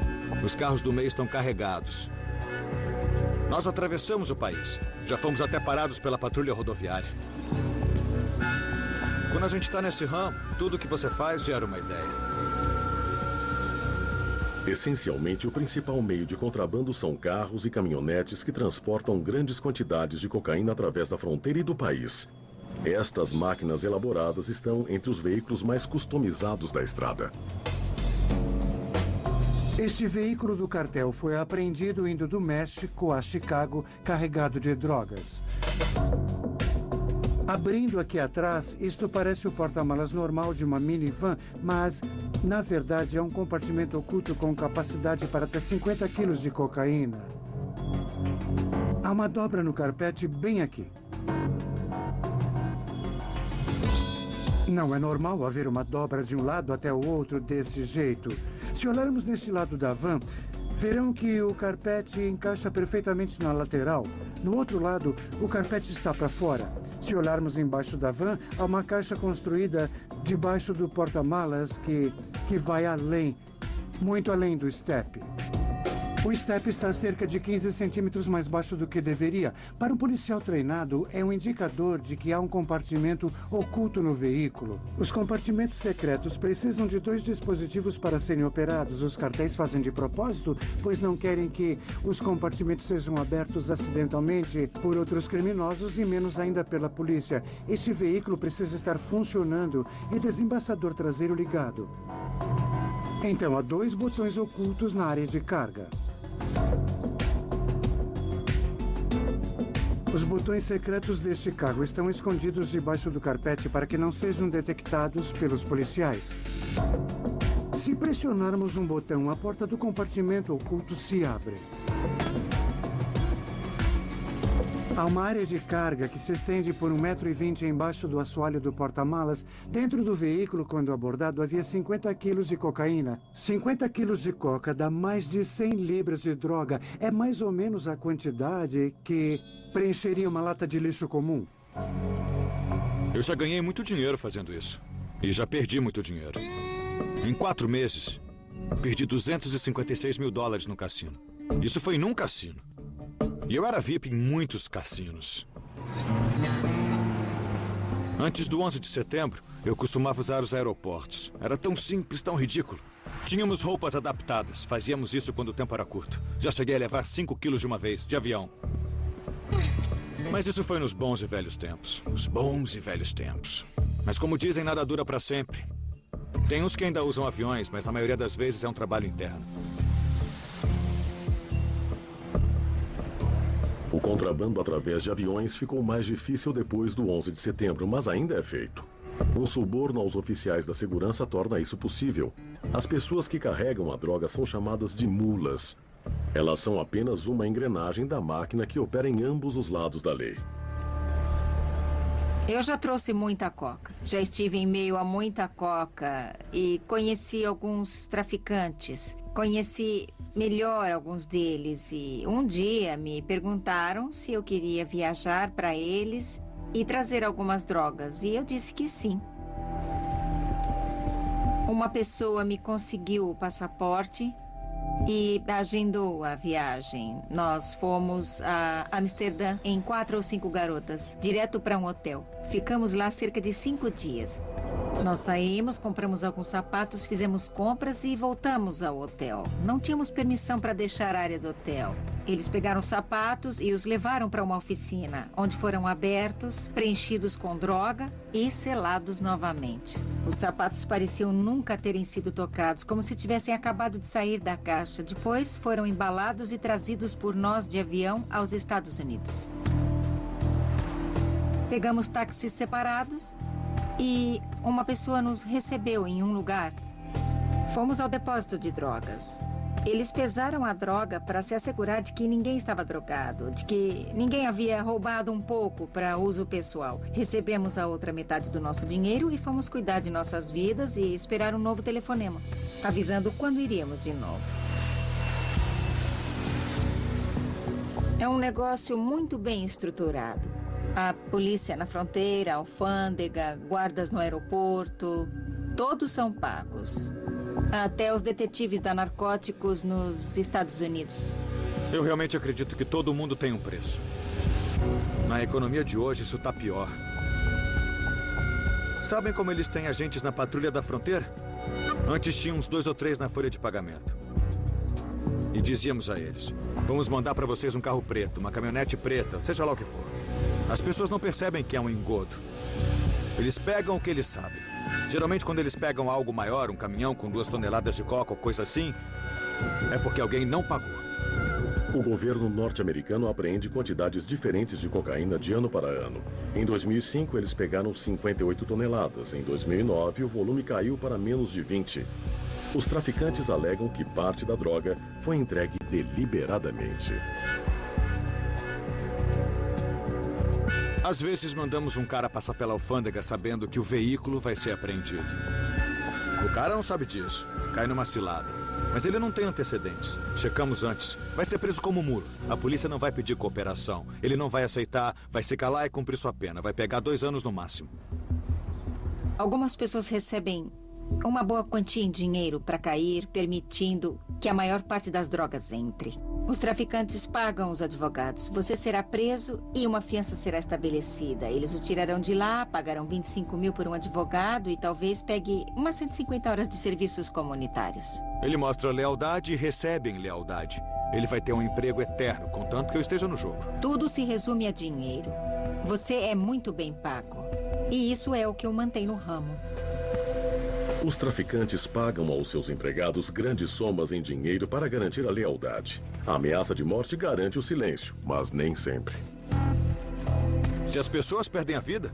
Os carros do meio estão carregados. Nós atravessamos o país. Já fomos até parados pela patrulha rodoviária. Quando a gente está nesse ramo, tudo que você faz gera uma ideia. Essencialmente, o principal meio de contrabando são carros e caminhonetes que transportam grandes quantidades de cocaína através da fronteira e do país. Estas máquinas elaboradas estão entre os veículos mais customizados da estrada. Este veículo do cartel foi apreendido indo do México a Chicago, carregado de drogas. Abrindo aqui atrás, isto parece o porta-malas normal de uma minivan, mas, na verdade, é um compartimento oculto com capacidade para até 50 quilos de cocaína. Há uma dobra no carpete bem aqui. Não é normal haver uma dobra de um lado até o outro desse jeito. Se olharmos nesse lado da van, verão que o carpete encaixa perfeitamente na lateral. No outro lado, o carpete está para fora. Se olharmos embaixo da van, há uma caixa construída debaixo do porta-malas que vai além, muito além do step. O step está a cerca de 15 centímetros mais baixo do que deveria. Para um policial treinado, é um indicador de que há um compartimento oculto no veículo. Os compartimentos secretos precisam de 2 dispositivos para serem operados. Os cartéis fazem de propósito, pois não querem que os compartimentos sejam abertos acidentalmente por outros criminosos e menos ainda pela polícia. Este veículo precisa estar funcionando e o desembaçador traseiro ligado. Então, há 2 botões ocultos na área de carga. Os botões secretos deste carro estão escondidos debaixo do carpete para que não sejam detectados pelos policiais. Se pressionarmos um botão, a porta do compartimento oculto se abre. Há uma área de carga que se estende por 1,20 m embaixo do assoalho do porta-malas. Dentro do veículo, quando abordado, havia 50 quilos de cocaína. 50 quilos de coca dá mais de 100 libras de droga. É mais ou menos a quantidade que preencheria uma lata de lixo comum. Eu já ganhei muito dinheiro fazendo isso. E já perdi muito dinheiro. Em 4 meses, perdi $256 mil no cassino. Isso foi num cassino. E eu era VIP em muitos cassinos. Antes do 11 de setembro, eu costumava usar os aeroportos. Era tão simples, tão ridículo. Tínhamos roupas adaptadas. Fazíamos isso quando o tempo era curto. Já cheguei a levar 5 quilos de uma vez, de avião. Mas isso foi nos bons e velhos tempos. Os bons e velhos tempos. Mas como dizem, nada dura para sempre. Tem uns que ainda usam aviões, mas na maioria das vezes é um trabalho interno. O contrabando através de aviões ficou mais difícil depois do 11 de setembro, mas ainda é feito. Um suborno aos oficiais da segurança torna isso possível. As pessoas que carregam a droga são chamadas de mulas. Elas são apenas uma engrenagem da máquina que opera em ambos os lados da lei. Eu já trouxe muita coca. Já estive em meio a muita coca e conheci alguns traficantes. Conheci melhor alguns deles e um dia me perguntaram se eu queria viajar para eles e trazer algumas drogas. E eu disse que sim. Uma pessoa me conseguiu o passaporte e agendou a viagem. Nós fomos a Amsterdã em 4 ou 5 garotas, direto para um hotel. Ficamos lá cerca de 5 dias. Nós saímos, compramos alguns sapatos, fizemos compras e voltamos ao hotel. Não tínhamos permissão para deixar a área do hotel. Eles pegaram os sapatos e os levaram para uma oficina, onde foram abertos, preenchidos com droga e selados novamente. Os sapatos pareciam nunca terem sido tocados, como se tivessem acabado de sair da caixa. Depois foram embalados e trazidos por nós de avião aos Estados Unidos. Pegamos táxis separados e uma pessoa nos recebeu em um lugar. Fomos ao depósito de drogas. Eles pesaram a droga para se assegurar de que ninguém estava drogado, de que ninguém havia roubado um pouco para uso pessoal. Recebemos a outra metade do nosso dinheiro e fomos cuidar de nossas vidas e esperar um novo telefonema, avisando quando iríamos de novo. É um negócio muito bem estruturado. A polícia na fronteira, a alfândega, guardas no aeroporto, todos são pagos. Até os detetives da narcóticos nos Estados Unidos. Eu realmente acredito que todo mundo tem um preço. Na economia de hoje, isso tá pior. Sabem como eles têm agentes na patrulha da fronteira? Antes tinha uns 2 ou 3 na folha de pagamento. E dizíamos a eles, vamos mandar para vocês um carro preto, uma caminhonete preta, seja lá o que for. As pessoas não percebem que é um engodo. Eles pegam o que eles sabem. Geralmente, quando eles pegam algo maior, um caminhão com 2 toneladas de coca ou coisa assim, é porque alguém não pagou. O governo norte-americano apreende quantidades diferentes de cocaína de ano para ano. Em 2005, eles pegaram 58 toneladas. Em 2009, o volume caiu para menos de 20. Os traficantes alegam que parte da droga foi entregue deliberadamente. Às vezes mandamos um cara passar pela alfândega sabendo que o veículo vai ser apreendido. O cara não sabe disso, cai numa cilada. Mas ele não tem antecedentes. Checamos antes. Vai ser preso como muro. A polícia não vai pedir cooperação. Ele não vai aceitar, vai se calar e cumprir sua pena. Vai pegar 2 anos no máximo. Algumas pessoas recebem uma boa quantia em dinheiro para cair, permitindo que a maior parte das drogas entre. Os traficantes pagam os advogados. Você será preso e uma fiança será estabelecida. Eles o tirarão de lá, pagarão 25 mil por um advogado e talvez pegue umas 150 horas de serviços comunitários. Ele mostra lealdade e recebe em lealdade. Ele vai ter um emprego eterno, contanto que eu esteja no jogo. Tudo se resume a dinheiro. Você é muito bem pago. E isso é o que o mantém no ramo. Os traficantes pagam aos seus empregados grandes somas em dinheiro para garantir a lealdade. A ameaça de morte garante o silêncio, mas nem sempre. Se as pessoas perdem a vida,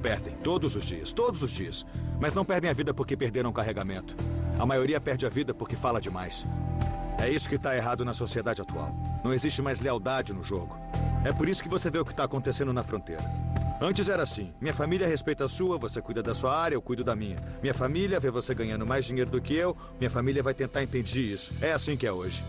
perdem. Todos os dias. Mas não perdem a vida porque perderam o carregamento. A maioria perde a vida porque fala demais. É isso que está errado na sociedade atual. Não existe mais lealdade no jogo. É por isso que você vê o que está acontecendo na fronteira. Antes era assim. Minha família respeita a sua, você cuida da sua área, eu cuido da minha. Minha família vê você ganhando mais dinheiro do que eu, minha família vai tentar impedir isso. É assim que é hoje.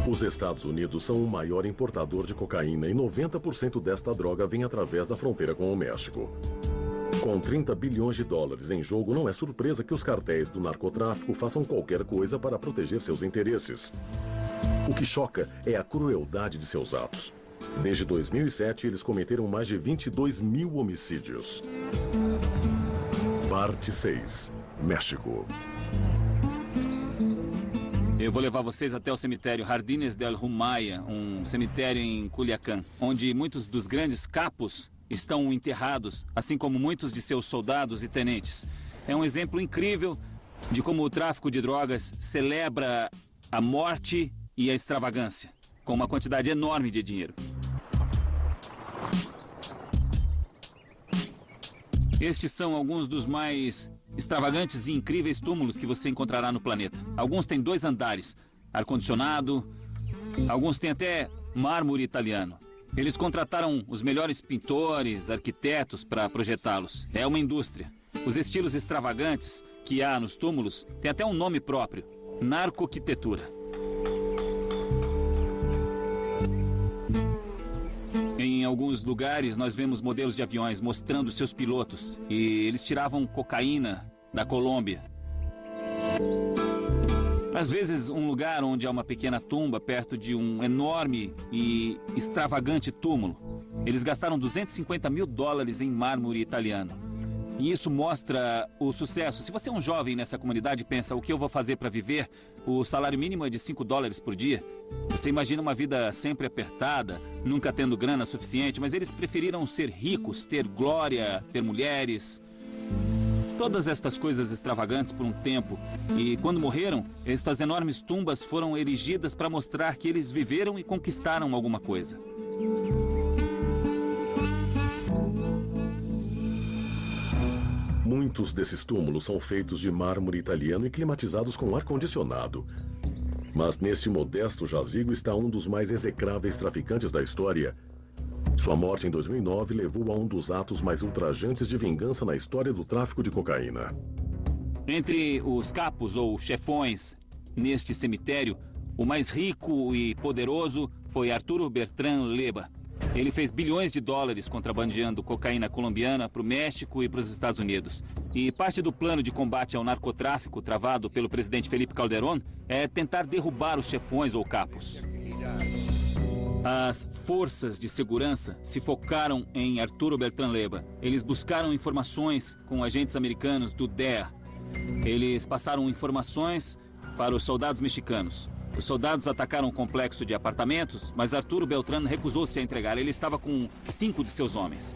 Os Estados Unidos são o maior importador de cocaína e 90% desta droga vem através da fronteira com o México. Com 30 bilhões de dólares em jogo, não é surpresa que os cartéis do narcotráfico façam qualquer coisa para proteger seus interesses. O que choca é a crueldade de seus atos. Desde 2007, eles cometeram mais de 22 mil homicídios. Parte 6. México. Eu vou levar vocês até o cemitério Jardines del Humaya, um cemitério em Culiacán, onde muitos dos grandes capos estão enterrados, assim como muitos de seus soldados e tenentes. É um exemplo incrível de como o tráfico de drogas celebra a morte e a extravagância, com uma quantidade enorme de dinheiro. Estes são alguns dos mais extravagantes e incríveis túmulos que você encontrará no planeta. Alguns têm 2 andares, ar-condicionado, alguns têm até mármore italiano. Eles contrataram os melhores pintores, arquitetos para projetá-los. É uma indústria. Os estilos extravagantes que há nos túmulos têm até um nome próprio: narcoquitetura. Em alguns lugares, nós vemos modelos de aviões mostrando seus pilotos. E eles tiravam cocaína da Colômbia. Às vezes, um lugar onde há uma pequena tumba perto de um enorme e extravagante túmulo. Eles gastaram 250 mil dólares em mármore italiano. E isso mostra o sucesso. Se você é um jovem nessa comunidade e pensa, o que eu vou fazer para viver? O salário mínimo é de 5 dólares por dia. Você imagina uma vida sempre apertada, nunca tendo grana suficiente, mas eles preferiram ser ricos, ter glória, ter mulheres. Todas estas coisas extravagantes por um tempo. E quando morreram, estas enormes tumbas foram erigidas para mostrar que eles viveram e conquistaram alguma coisa. Muitos Muitos desses túmulos são feitos de mármore italiano e climatizados com ar-condicionado. Mas neste modesto jazigo está um dos mais execráveis traficantes da história. Sua morte em 2009 levou a um dos atos mais ultrajantes de vingança na história do tráfico de cocaína. Entre os capos ou chefões neste cemitério, o mais rico e poderoso foi Arturo Beltrán Leiva. Ele fez bilhões de dólares contrabandeando cocaína colombiana para o México e para os Estados Unidos. E parte do plano de combate ao narcotráfico travado pelo presidente Felipe Calderón é tentar derrubar os chefões ou capos. As forças de segurança se focaram em Arturo Beltrán Leiva. Eles buscaram informações com agentes americanos do DEA. Eles passaram informações para os soldados mexicanos. Os soldados atacaram um complexo de apartamentos, mas Arturo Beltrán recusou-se a entregar. Ele estava com 5 de seus homens.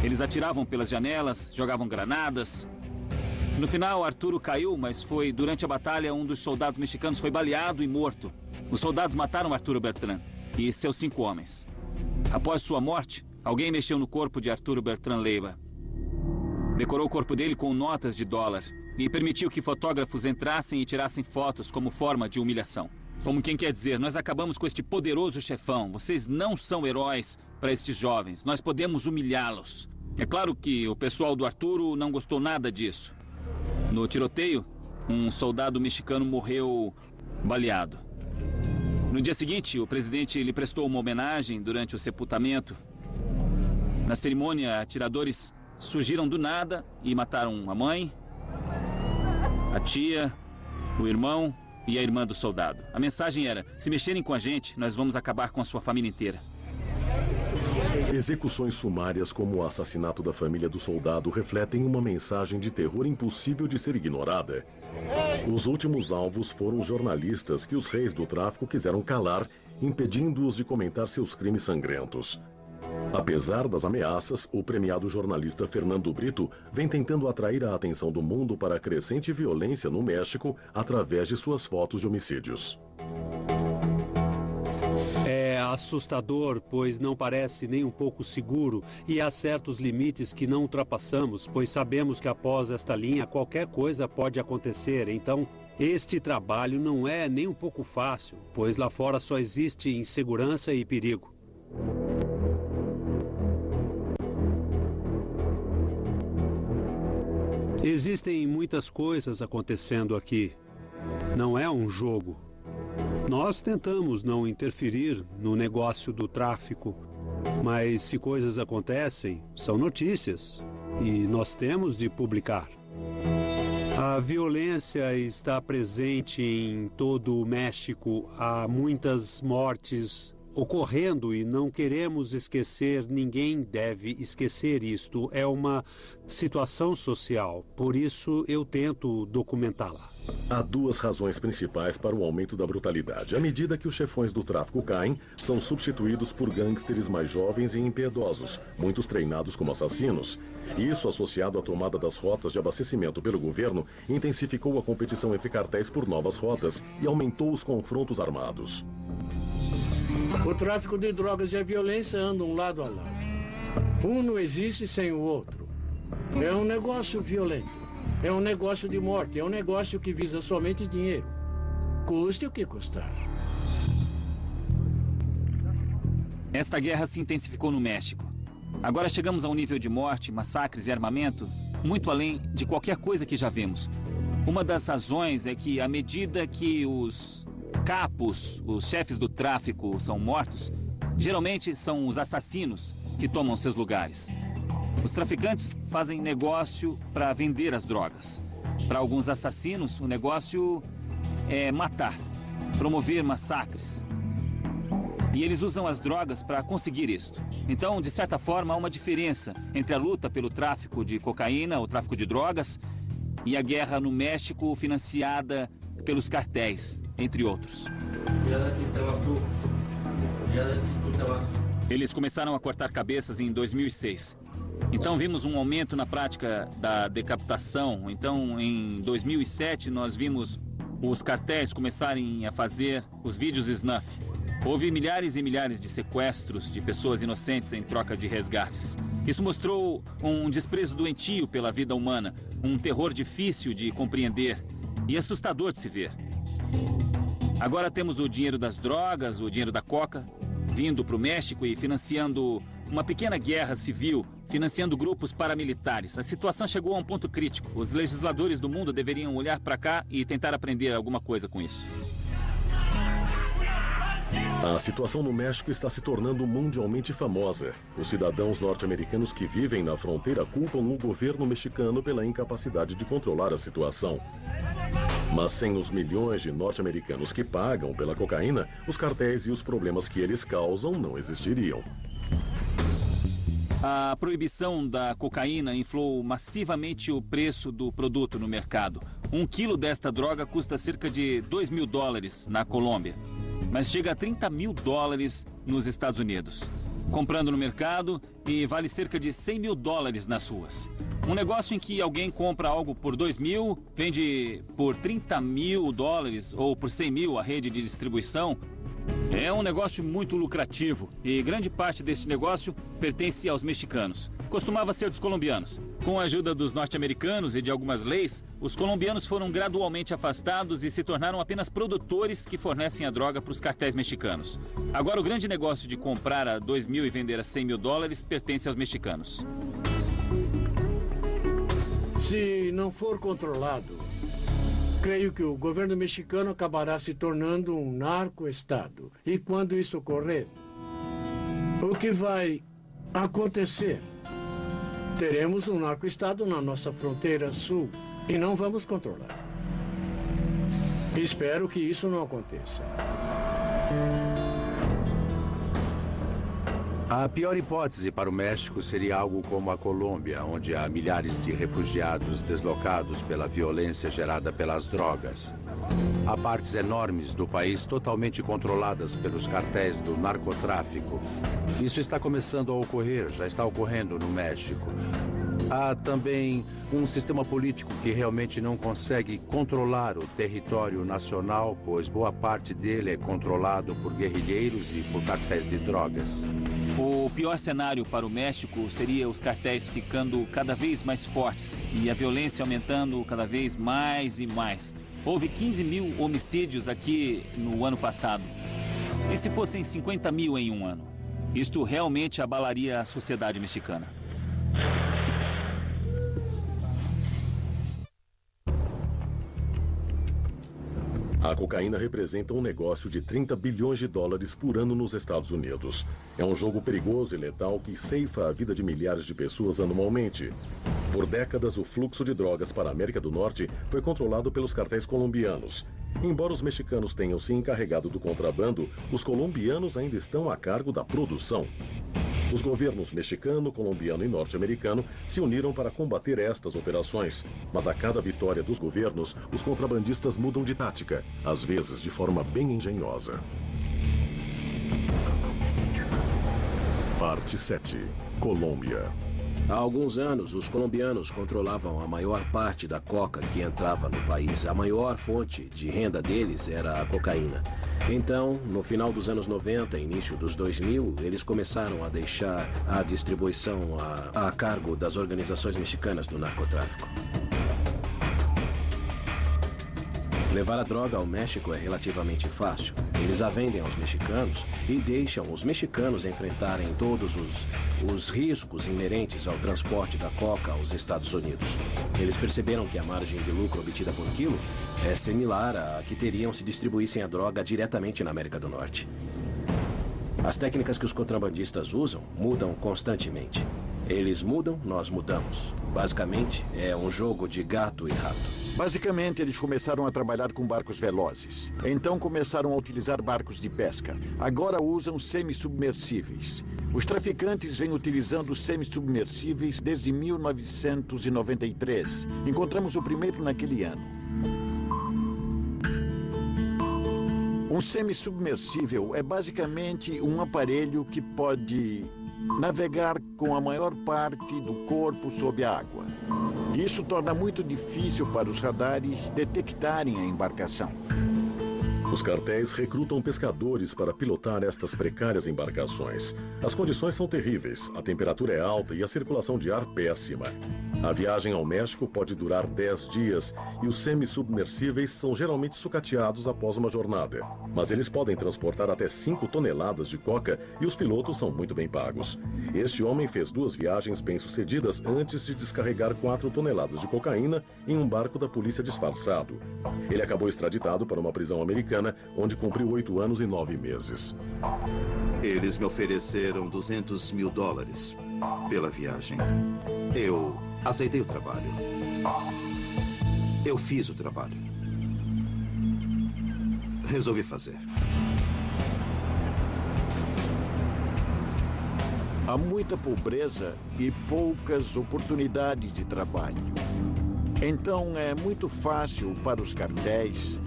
Eles atiravam pelas janelas, jogavam granadas. No final, Arturo caiu, mas foi durante a batalha um dos soldados mexicanos foi baleado e morto. Os soldados mataram Arturo Beltrán e seus 5 homens. Após sua morte, alguém mexeu no corpo de Arturo Beltrán Leiva. Decorou o corpo dele com notas de dólar e permitiu que fotógrafos entrassem e tirassem fotos como forma de humilhação. Como quem quer dizer, nós acabamos com este poderoso chefão. Vocês não são heróis para estes jovens. Nós podemos humilhá-los. É claro que o pessoal do Arturo não gostou nada disso. No tiroteio, um soldado mexicano morreu baleado. No dia seguinte, o presidente lhe prestou uma homenagem durante o sepultamento. Na cerimônia, atiradores surgiram do nada e mataram a mãe, a tia, o irmão e a irmã do soldado. A mensagem era: se mexerem com a gente, nós vamos acabar com a sua família inteira. Execuções sumárias como o assassinato da família do soldado refletem uma mensagem de terror impossível de ser ignorada. Os últimos alvos foram os jornalistas que os reis do tráfico quiseram calar, impedindo-os de comentar seus crimes sangrentos. Apesar das ameaças, o premiado jornalista Fernando Brito vem tentando atrair a atenção do mundo para a crescente violência no México através de suas fotos de homicídios. É assustador, pois não parece nem um pouco seguro, e há certos limites que não ultrapassamos, pois sabemos que após esta linha qualquer coisa pode acontecer. Então, este trabalho não é nem um pouco fácil, pois lá fora só existe insegurança e perigo. Existem muitas coisas acontecendo aqui. Não é um jogo. Nós tentamos não interferir no negócio do tráfico, mas se coisas acontecem, são notícias e nós temos de publicar. A violência está presente em todo o México. Há muitas mortes ocorrendo e não queremos esquecer, ninguém deve esquecer isto. É uma situação social, por isso eu tento documentá-la. Há 2 razões principais para o aumento da brutalidade. À medida que os chefões do tráfico caem, são substituídos por gangsters mais jovens e impiedosos, muitos treinados como assassinos. Isso, associado à tomada das rotas de abastecimento pelo governo, intensificou a competição entre cartéis por novas rotas e aumentou os confrontos armados. O tráfico de drogas e a violência andam lado a lado. Um não existe sem o outro. É um negócio violento. É um negócio de morte. É um negócio que visa somente dinheiro. Custe o que custar. Esta guerra se intensificou no México. Agora chegamos a um nível de morte, massacres e armamento muito além de qualquer coisa que já vimos. Uma das razões é que, à medida que os capos, os chefes do tráfico, são mortos, geralmente são os assassinos que tomam seus lugares. Os traficantes fazem negócio para vender as drogas. Para alguns assassinos, o negócio é matar, promover massacres. E eles usam as drogas para conseguir isto. Então, de certa forma, há uma diferença entre a luta pelo tráfico de cocaína, o tráfico de drogas, e a guerra no México financiada pelos cartéis, entre outros. Eles começaram a cortar cabeças em 2006. Então vimos um aumento na prática da decapitação. Então em 2007 nós vimos os cartéis começarem a fazer os vídeos snuff, Houve milhares e milhares de sequestros de pessoas inocentes em troca de resgates. Isso mostrou um desprezo doentio pela vida humana, um terror difícil de compreender e assustador de se ver. Agora temos o dinheiro das drogas, o dinheiro da coca, vindo para o México e financiando uma pequena guerra civil, financiando grupos paramilitares. A situação chegou a um ponto crítico. Os legisladores do mundo deveriam olhar para cá e tentar aprender alguma coisa com isso. A situação no México está se tornando mundialmente famosa. Os cidadãos norte-americanos que vivem na fronteira culpam o governo mexicano pela incapacidade de controlar a situação. Mas sem os milhões de norte-americanos que pagam pela cocaína, os cartéis e os problemas que eles causam não existiriam. A proibição da cocaína inflou massivamente o preço do produto no mercado. 1 quilo desta droga custa cerca de $2.000 na Colômbia, mas chega a $30.000 nos Estados Unidos. Comprando no mercado e vale cerca de $100.000 nas ruas. Um negócio em que alguém compra algo por $2.000, vende por $30.000 ou por $100.000 a rede de distribuição. É um negócio muito lucrativo e grande parte deste negócio pertence aos mexicanos. Costumava ser dos colombianos. Com a ajuda dos norte-americanos e de algumas leis, os colombianos foram gradualmente afastados e se tornaram apenas produtores que fornecem a droga para os cartéis mexicanos. Agora o grande negócio de comprar a $2.000 e vender a $100.000 pertence aos mexicanos. Se não for controlado, creio que o governo mexicano acabará se tornando um narco-estado. E quando isso ocorrer, o que vai acontecer? Teremos um narco-estado na nossa fronteira sul e não vamos controlar. Espero que isso não aconteça. A pior hipótese para o México seria algo como a Colômbia, onde há milhares de refugiados deslocados pela violência gerada pelas drogas. Há partes enormes do país totalmente controladas pelos cartéis do narcotráfico. Isso está começando a ocorrer, já está ocorrendo no México. Há também um sistema político que realmente não consegue controlar o território nacional, pois boa parte dele é controlado por guerrilheiros e por cartéis de drogas. O pior cenário para o México seria os cartéis ficando cada vez mais fortes e a violência aumentando cada vez mais e mais. Houve 15.000 homicídios aqui no ano passado. E se fossem 50.000 em um ano? Isto realmente abalaria a sociedade mexicana. A cocaína representa um negócio de $30 bilhões por ano nos Estados Unidos. É um jogo perigoso e letal que ceifa a vida de milhares de pessoas anualmente. Por décadas, o fluxo de drogas para a América do Norte foi controlado pelos cartéis colombianos. Embora os mexicanos tenham se encarregado do contrabando, os colombianos ainda estão a cargo da produção. Os governos mexicano, colombiano e norte-americano se uniram para combater estas operações. Mas a cada vitória dos governos, os contrabandistas mudam de tática, às vezes de forma bem engenhosa. Parte 7. Colômbia. Há alguns anos, os colombianos controlavam a maior parte da coca que entrava no país. A maior fonte de renda deles era a cocaína. Então, no final dos anos 90, início dos 2000, eles começaram a deixar a distribuição a cargo das organizações mexicanas do narcotráfico. Levar a droga ao México é relativamente fácil. Eles a vendem aos mexicanos e deixam os mexicanos enfrentarem todos os riscos inerentes ao transporte da coca aos Estados Unidos. Eles perceberam que a margem de lucro obtida por quilo é similar à que teriam se distribuíssem a droga diretamente na América do Norte. As técnicas que os contrabandistas usam mudam constantemente. Eles mudam, nós mudamos. Basicamente, é um jogo de gato e rato. Basicamente, eles começaram a trabalhar com barcos velozes. Então começaram a utilizar barcos de pesca. Agora usam semi-submersíveis. Os traficantes vêm utilizando semi-submersíveis desde 1993. Encontramos o primeiro naquele ano. Um semi-submersível é basicamente um aparelho que pode navegar com a maior parte do corpo sob a água. Isso torna muito difícil para os radares detectarem a embarcação. Os cartéis recrutam pescadores para pilotar estas precárias embarcações. As condições são terríveis, a temperatura é alta e a circulação de ar péssima. A viagem ao México pode durar 10 dias e os semi-submersíveis são geralmente sucateados após uma jornada. Mas eles podem transportar até 5 toneladas de coca e os pilotos são muito bem pagos. Este homem fez 2 viagens bem-sucedidas antes de descarregar 4 toneladas de cocaína em um barco da polícia disfarçado. Ele acabou extraditado para uma prisão americana, onde cumpriu 8 anos e 9 meses. Eles me ofereceram $200 mil pela viagem. Eu aceitei o trabalho. Eu fiz o trabalho. Resolvi fazer. Há muita pobreza e poucas oportunidades de trabalho. Então é muito fácil para os cartéis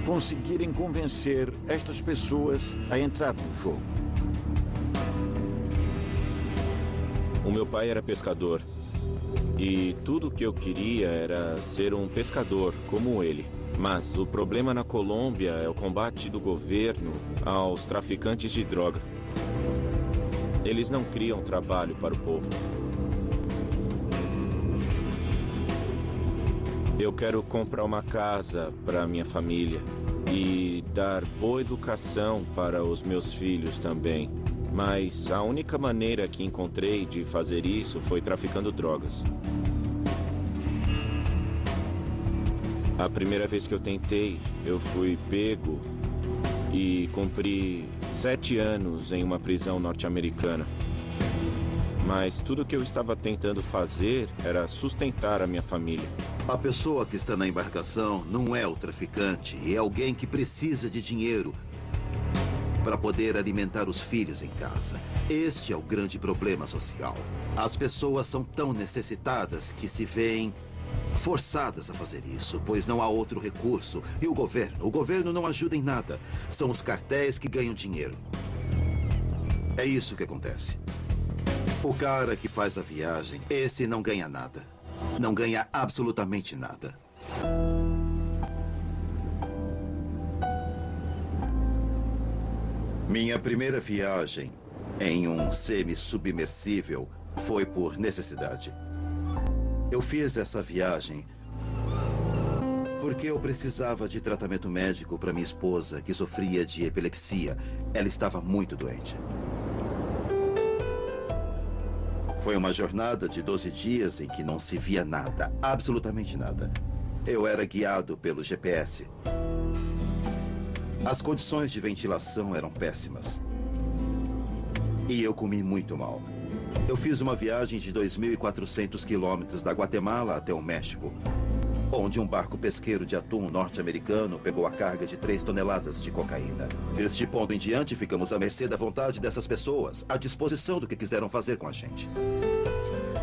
conseguirem convencer estas pessoas a entrar no jogo. O meu pai era pescador e tudo o que eu queria era ser um pescador como ele. Mas o problema na Colômbia é o combate do governo aos traficantes de droga. Eles não criam trabalho para o povo. Eu quero comprar uma casa para minha família e dar boa educação para os meus filhos também. Mas a única maneira que encontrei de fazer isso foi traficando drogas. A primeira vez que eu tentei, eu fui pego e cumpri 7 anos em uma prisão norte-americana. Mas tudo que eu estava tentando fazer era sustentar a minha família. A pessoa que está na embarcação não é o traficante, é alguém que precisa de dinheiro para poder alimentar os filhos em casa. Este é o grande problema social. As pessoas são tão necessitadas que se veem forçadas a fazer isso, pois não há outro recurso. E o governo não ajuda em nada. São os cartéis que ganham dinheiro. É isso que acontece. O cara que faz a viagem, esse não ganha nada. Não ganha absolutamente nada. Minha primeira viagem em um semi-submersível foi por necessidade. Eu fiz essa viagem porque eu precisava de tratamento médico para minha esposa, que sofria de epilepsia. Ela estava muito doente. Foi uma jornada de 12 dias em que não se via nada, absolutamente nada. Eu era guiado pelo GPS. As condições de ventilação eram péssimas. E eu comi muito mal. Eu fiz uma viagem de 2.400 quilômetros da Guatemala até o México, onde um barco pesqueiro de atum norte-americano pegou a carga de 3 toneladas de cocaína. Deste ponto em diante, ficamos à mercê da vontade dessas pessoas, à disposição do que quiseram fazer com a gente.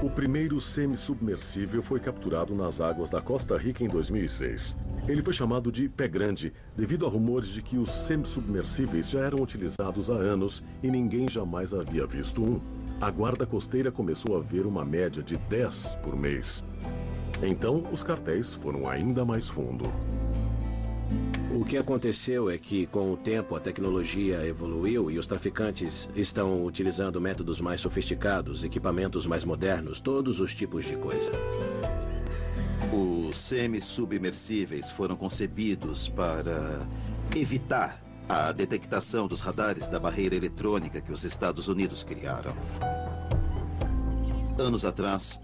O primeiro semi-submersível foi capturado nas águas da Costa Rica em 2006. Ele foi chamado de Pé Grande, devido a rumores de que os semi-submersíveis já eram utilizados há anos e ninguém jamais havia visto um. A guarda costeira começou a ver uma média de 10 por mês. Então, os cartéis foram ainda mais fundo. O que aconteceu é que, com o tempo, a tecnologia evoluiu e os traficantes estão utilizando métodos mais sofisticados, equipamentos mais modernos, todos os tipos de coisa. Os semi-submersíveis foram concebidos para evitar a detectação dos radares da barreira eletrônica que os Estados Unidos criaram. Anos atrás,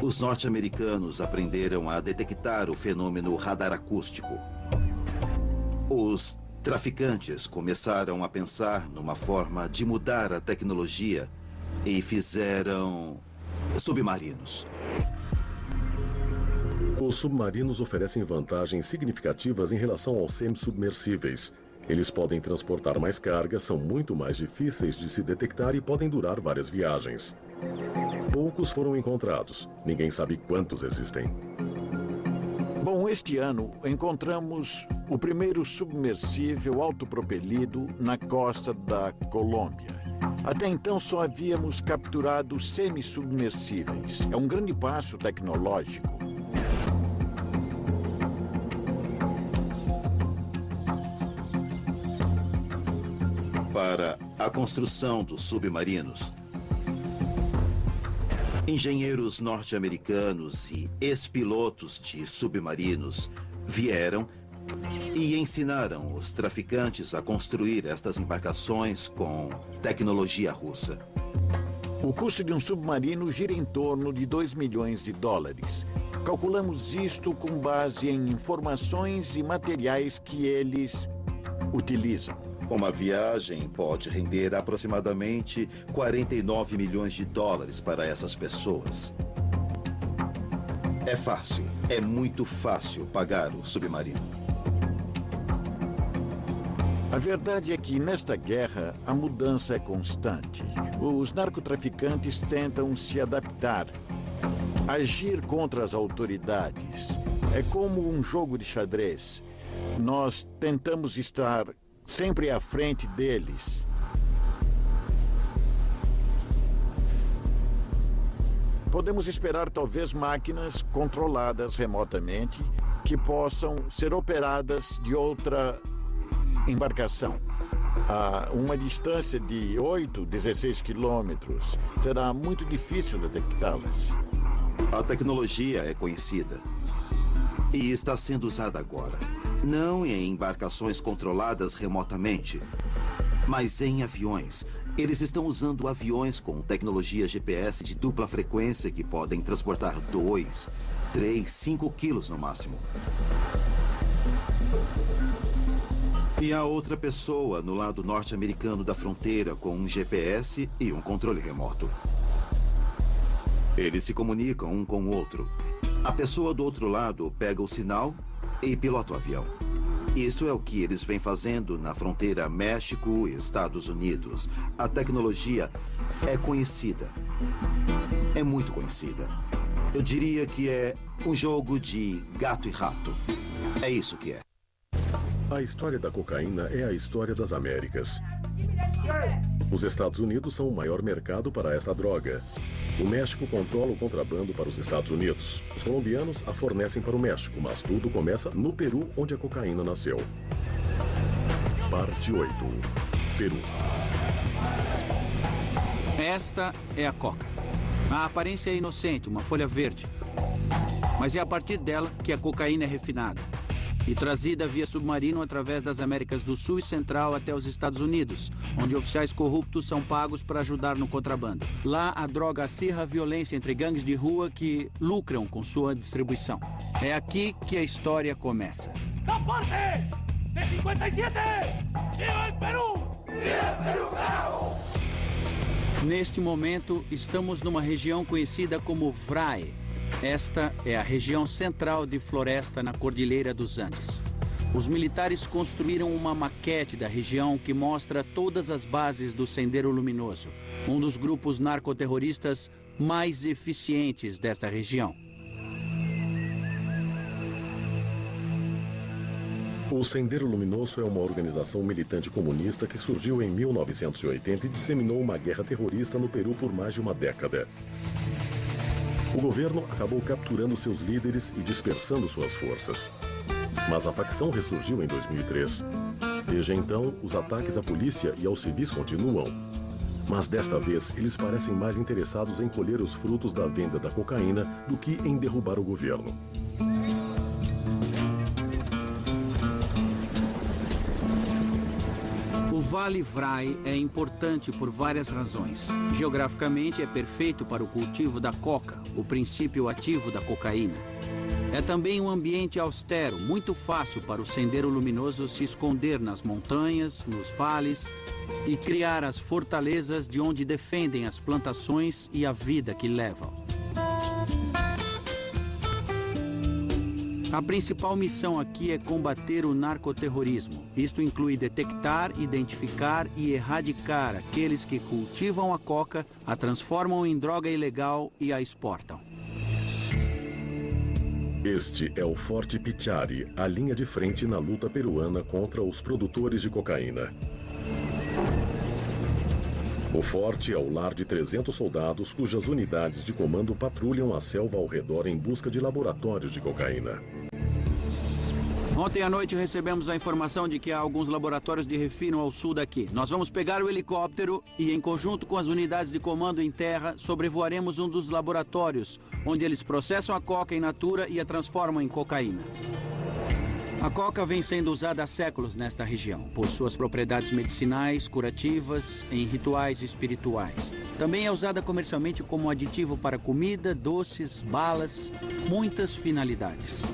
os norte-americanos aprenderam a detectar o fenômeno radar acústico. Os traficantes começaram a pensar numa forma de mudar a tecnologia e fizeram submarinos. Os submarinos oferecem vantagens significativas em relação aos semi-submersíveis. Eles podem transportar mais carga, são muito mais difíceis de se detectar e podem durar várias viagens. Poucos foram encontrados. Ninguém sabe quantos existem. Bom, este ano encontramos o primeiro submersível autopropelido na costa da Colômbia. Até então só havíamos capturado semi-submersíveis. É um grande passo tecnológico. para a construção dos submarinos. Engenheiros norte-americanos e ex-pilotos de submarinos vieram e ensinaram os traficantes a construir estas embarcações com tecnologia russa. O custo de um submarino gira em torno de 2 milhões de dólares. Calculamos isto com base em informações e materiais que eles utilizam. Uma viagem pode render aproximadamente 49 milhões de dólares para essas pessoas. É fácil, é muito fácil pagar o submarino. A verdade é que nesta guerra a mudança é constante. Os narcotraficantes tentam se adaptar, agir contra as autoridades. É como um jogo de xadrez. Nós tentamos estar sempre à frente deles. Podemos esperar talvez máquinas controladas remotamente que possam ser operadas de outra embarcação. A uma distância de 16 quilômetros, será muito difícil detectá-las. A tecnologia é conhecida e está sendo usada agora. Não em embarcações controladas remotamente, mas em aviões. Eles estão usando aviões com tecnologia GPS de dupla frequência que podem transportar 2, 3, 5 quilos no máximo. E há outra pessoa no lado norte-americano da fronteira com um GPS e um controle remoto. Eles se comunicam um com o outro. A pessoa do outro lado pega o sinal e pilota o avião. Isso é o que eles vêm fazendo na fronteira México e Estados Unidos. A tecnologia é conhecida. É muito conhecida. Eu diria que é um jogo de gato e rato. É isso que é. A história da cocaína é a história das Américas. Os Estados Unidos são o maior mercado para esta droga. O México controla o contrabando para os Estados Unidos. Os colombianos a fornecem para o México, mas tudo começa no Peru, onde a cocaína nasceu. Parte 8. Peru. Esta é a coca. A aparência é inocente, uma folha verde. Mas é a partir dela que a cocaína é refinada e trazida via submarino através das Américas do Sul e Central até os Estados Unidos, onde oficiais corruptos são pagos para ajudar no contrabando. Lá, a droga acirra a violência entre gangues de rua que lucram com sua distribuição. É aqui que a história começa. ¡La parte! ¡De 57! ¡Viva el Perú! ¡Viva el Perú, carajo! Neste momento, estamos numa região conhecida como VRAE. Esta é a região central de floresta na Cordilheira dos Andes. Os militares construíram uma maquete da região que mostra todas as bases do Sendero Luminoso, um dos grupos narcoterroristas mais eficientes desta região. O Sendero Luminoso é uma organização militante comunista que surgiu em 1980 e disseminou uma guerra terrorista no Peru por mais de uma década. O governo acabou capturando seus líderes e dispersando suas forças. Mas a facção ressurgiu em 2003. Desde então, os ataques à polícia e aos civis continuam. Mas desta vez, eles parecem mais interessados em colher os frutos da venda da cocaína do que em derrubar o governo. O Vale VRAE é importante por várias razões. Geograficamente, é perfeito para o cultivo da coca, o princípio ativo da cocaína. É também um ambiente austero, muito fácil para o Sendero Luminoso se esconder nas montanhas, nos vales e criar as fortalezas de onde defendem as plantações e a vida que levam. A principal missão aqui é combater o narcoterrorismo. Isto inclui detectar, identificar e erradicar aqueles que cultivam a coca, a transformam em droga ilegal e a exportam. Este é o Forte Pichari, a linha de frente na luta peruana contra os produtores de cocaína. O forte é o lar de 300 soldados cujas unidades de comando patrulham a selva ao redor em busca de laboratórios de cocaína. Ontem à noite recebemos a informação de que há alguns laboratórios de refino ao sul daqui. Nós vamos pegar o helicóptero e, em conjunto com as unidades de comando em terra, sobrevoaremos um dos laboratórios, onde eles processam a coca in natura e a transformam em cocaína. A coca vem sendo usada há séculos nesta região, por suas propriedades medicinais, curativas, em rituais espirituais. Também é usada comercialmente como aditivo para comida, doces, balas, muitas finalidades.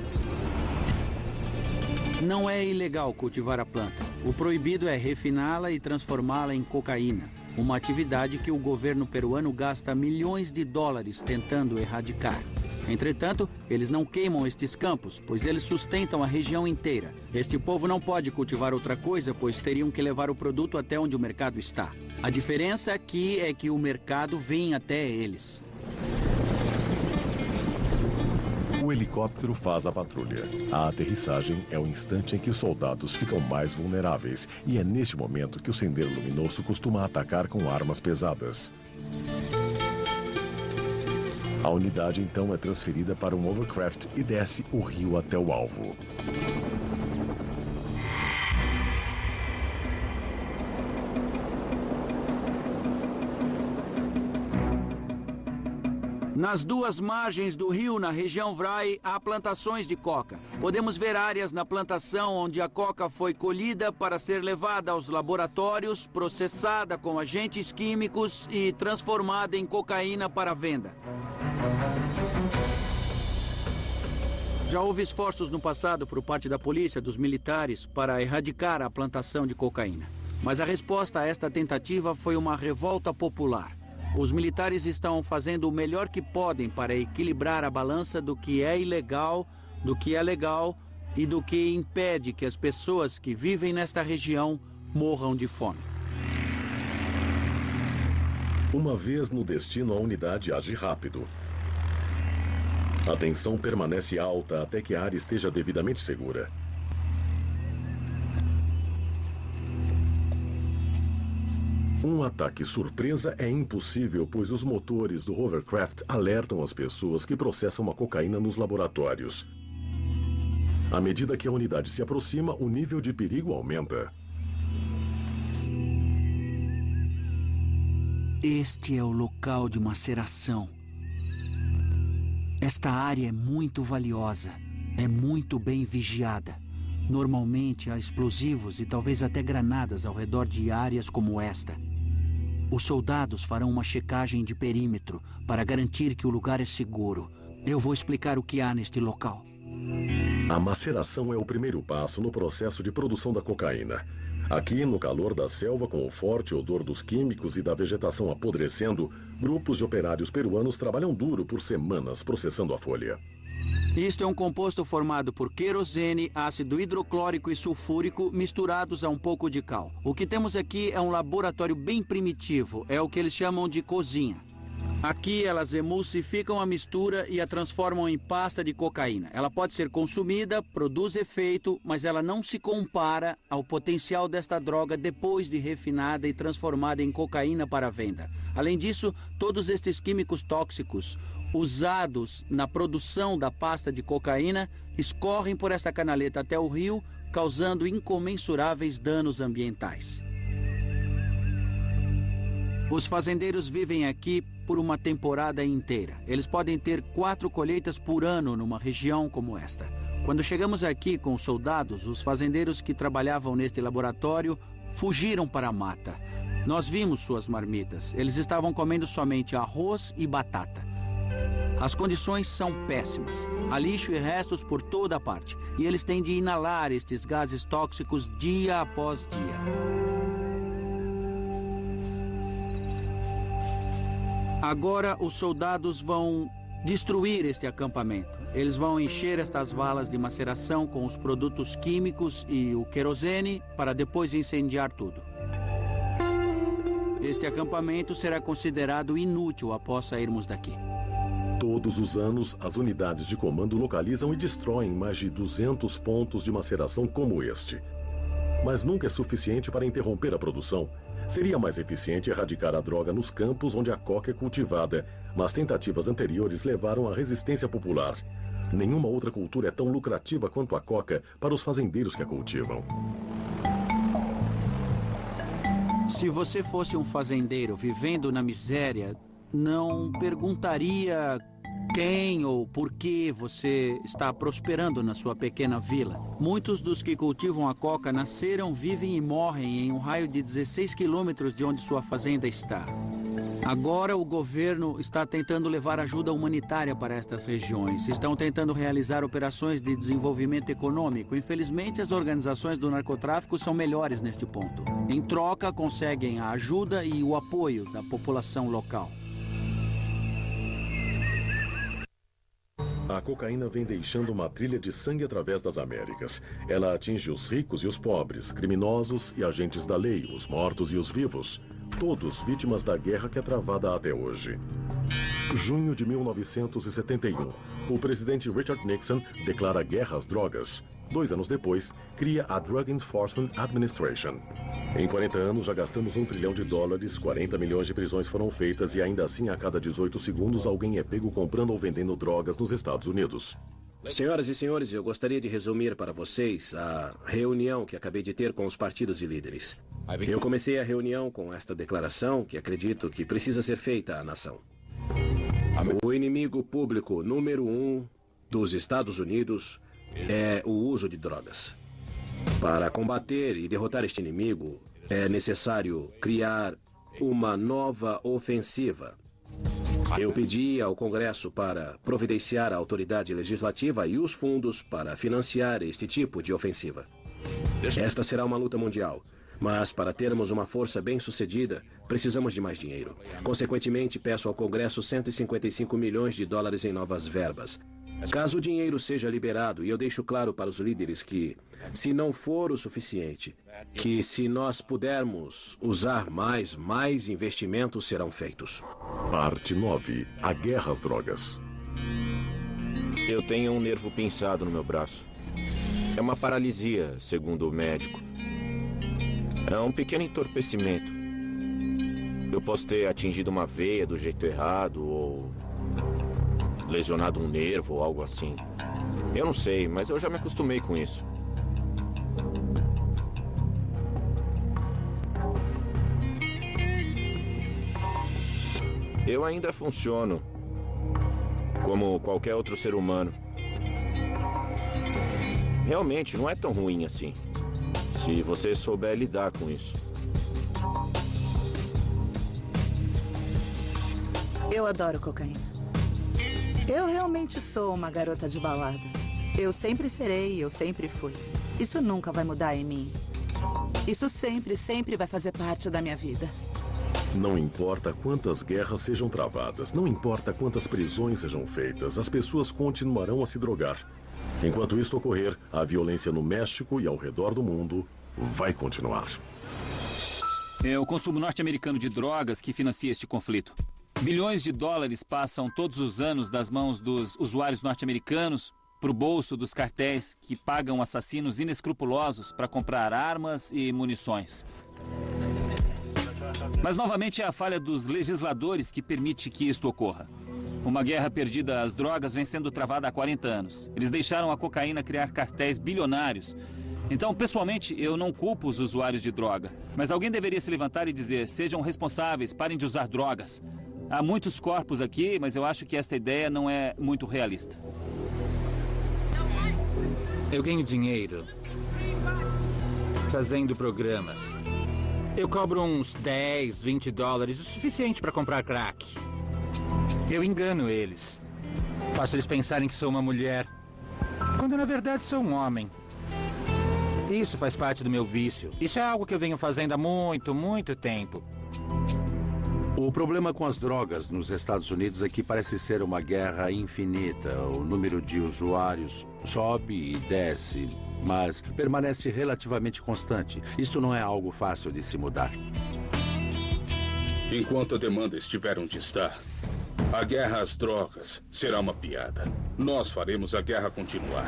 Não é ilegal cultivar a planta. O proibido é refiná-la e transformá-la em cocaína, uma atividade que o governo peruano gasta milhões de dólares tentando erradicar. Entretanto, eles não queimam estes campos, pois eles sustentam a região inteira. Este povo não pode cultivar outra coisa, pois teriam que levar o produto até onde o mercado está. A diferença aqui é que o mercado vem até eles. O helicóptero faz a patrulha. A aterrissagem é o instante em que os soldados ficam mais vulneráveis e é neste momento que o Sendeiro Luminoso costuma atacar com armas pesadas. A unidade então é transferida para um hovercraft e desce o rio até o alvo. Nas duas margens do rio, na região Vrai, há plantações de coca. Podemos ver áreas na plantação onde a coca foi colhida para ser levada aos laboratórios, processada com agentes químicos e transformada em cocaína para venda. Já houve esforços no passado por parte da polícia, dos militares, para erradicar a plantação de cocaína. Mas a resposta a esta tentativa foi uma revolta popular. Os militares estão fazendo o melhor que podem para equilibrar a balança do que é ilegal, do que é legal e do que impede que as pessoas que vivem nesta região morram de fome. Uma vez no destino, a unidade age rápido. A tensão permanece alta até que a área esteja devidamente segura. Um ataque surpresa é impossível, pois os motores do hovercraft alertam as pessoas que processam a cocaína nos laboratórios. À medida que a unidade se aproxima, o nível de perigo aumenta. Este é o local de maceração. Esta área é muito valiosa, é muito bem vigiada. Normalmente há explosivos e talvez até granadas ao redor de áreas como esta. Os soldados farão uma checagem de perímetro para garantir que o lugar é seguro. Eu vou explicar o que há neste local. A maceração é o primeiro passo no processo de produção da cocaína. Aqui, no calor da selva, com o forte odor dos químicos e da vegetação apodrecendo, grupos de operários peruanos trabalham duro por semanas processando a folha. Isto é um composto formado por querosene, ácido hidroclórico e sulfúrico misturados a um pouco de cal. O que temos aqui é um laboratório bem primitivo, é o que eles chamam de cozinha. Aqui elas emulsificam a mistura e a transformam em pasta de cocaína. Ela pode ser consumida, produz efeito, mas ela não se compara ao potencial desta droga depois de refinada e transformada em cocaína para venda. Além disso, todos estes químicos tóxicos usados na produção da pasta de cocaína escorrem por esta canaleta até o rio, causando incomensuráveis danos ambientais. Os fazendeiros vivem aqui por uma temporada inteira. Eles podem ter 4 colheitas por ano numa região como esta. Quando chegamos aqui com os soldados, os fazendeiros que trabalhavam neste laboratório fugiram para a mata. Nós vimos suas marmitas. Eles estavam comendo somente arroz e batata. As condições são péssimas. Há lixo e restos por toda a parte. E eles têm de inalar estes gases tóxicos dia após dia. Agora os soldados vão destruir este acampamento. Eles vão encher estas valas de maceração com os produtos químicos e o querosene para depois incendiar tudo. Este acampamento será considerado inútil após sairmos daqui. Todos os anos, as unidades de comando localizam e destroem mais de 200 pontos de maceração como este. Mas nunca é suficiente para interromper a produção. Seria mais eficiente erradicar a droga nos campos onde a coca é cultivada, mas tentativas anteriores levaram à resistência popular. Nenhuma outra cultura é tão lucrativa quanto a coca para os fazendeiros que a cultivam. Se você fosse um fazendeiro vivendo na miséria, não perguntaria quem ou por que você está prosperando na sua pequena vila. Muitos dos que cultivam a coca nasceram, vivem e morrem em um raio de 16 quilômetros de onde sua fazenda está. Agora o governo está tentando levar ajuda humanitária para estas regiões. Estão tentando realizar operações de desenvolvimento econômico. Infelizmente, as organizações do narcotráfico são melhores neste ponto. Em troca, conseguem a ajuda e o apoio da população local. A cocaína vem deixando uma trilha de sangue através das Américas. Ela atinge os ricos e os pobres, criminosos e agentes da lei, os mortos e os vivos. Todos vítimas da guerra que é travada até hoje. Junho de 1971, o presidente Richard Nixon declara guerra às drogas. 2 anos depois, cria a Drug Enforcement Administration. Em 40 anos, já gastamos $1 trilhão, 40 milhões de prisões foram feitas e ainda assim, a cada 18 segundos, alguém é pego comprando ou vendendo drogas nos Estados Unidos. Senhoras e senhores, eu gostaria de resumir para vocês a reunião que acabei de ter com os partidos e líderes. Eu comecei a reunião com esta declaração que acredito que precisa ser feita à nação. O inimigo público número 1 dos Estados Unidos é o uso de drogas. Para combater e derrotar este inimigo, é necessário criar uma nova ofensiva. Eu pedi ao Congresso para providenciar a autoridade legislativa e os fundos para financiar este tipo de ofensiva. Esta será uma luta mundial, mas para termos uma força bem-sucedida, precisamos de mais dinheiro. Consequentemente, peço ao Congresso $155 milhões em novas verbas. Caso o dinheiro seja liberado, e eu deixo claro para os líderes que, se não for o suficiente, que se nós pudermos usar mais investimentos serão feitos. Parte 9. A guerra às drogas. Eu tenho um nervo pinçado no meu braço. É uma paralisia, segundo o médico. É um pequeno entorpecimento. Eu posso ter atingido uma veia do jeito errado ou lesionado um nervo ou algo assim. Eu não sei, mas eu já me acostumei com isso. Eu ainda funciono como qualquer outro ser humano. Realmente, não é tão ruim assim, se você souber lidar com isso. Eu adoro cocaína. Eu realmente sou uma garota de balada. Eu sempre serei, eu sempre fui. Isso nunca vai mudar em mim. Isso sempre vai fazer parte da minha vida. Não importa quantas guerras sejam travadas, não importa quantas prisões sejam feitas, as pessoas continuarão a se drogar. Enquanto isso ocorrer, a violência no México e ao redor do mundo vai continuar. É o consumo norte-americano de drogas que financia este conflito. Bilhões de dólares passam todos os anos das mãos dos usuários norte-americanos para o bolso dos cartéis que pagam assassinos inescrupulosos para comprar armas e munições. Mas novamente é a falha dos legisladores que permite que isto ocorra. Uma guerra perdida às drogas vem sendo travada há 40 anos. Eles deixaram a cocaína criar cartéis bilionários. Então, pessoalmente, eu não culpo os usuários de droga. Mas alguém deveria se levantar e dizer: sejam responsáveis, parem de usar drogas. Há muitos corpos aqui, mas eu acho que esta ideia não é muito realista. Eu ganho dinheiro fazendo programas. Eu cobro uns 10, 20 dólares, o suficiente para comprar crack. Eu engano eles. Faço eles pensarem que sou uma mulher, quando na verdade sou um homem. Isso faz parte do meu vício. Isso é algo que eu venho fazendo há muito tempo. O problema com as drogas nos Estados Unidos é que parece ser uma guerra infinita. O número de usuários sobe e desce, mas permanece relativamente constante. Isso não é algo fácil de se mudar. Enquanto a demanda estiver onde está, a guerra às drogas será uma piada. Nós faremos a guerra continuar.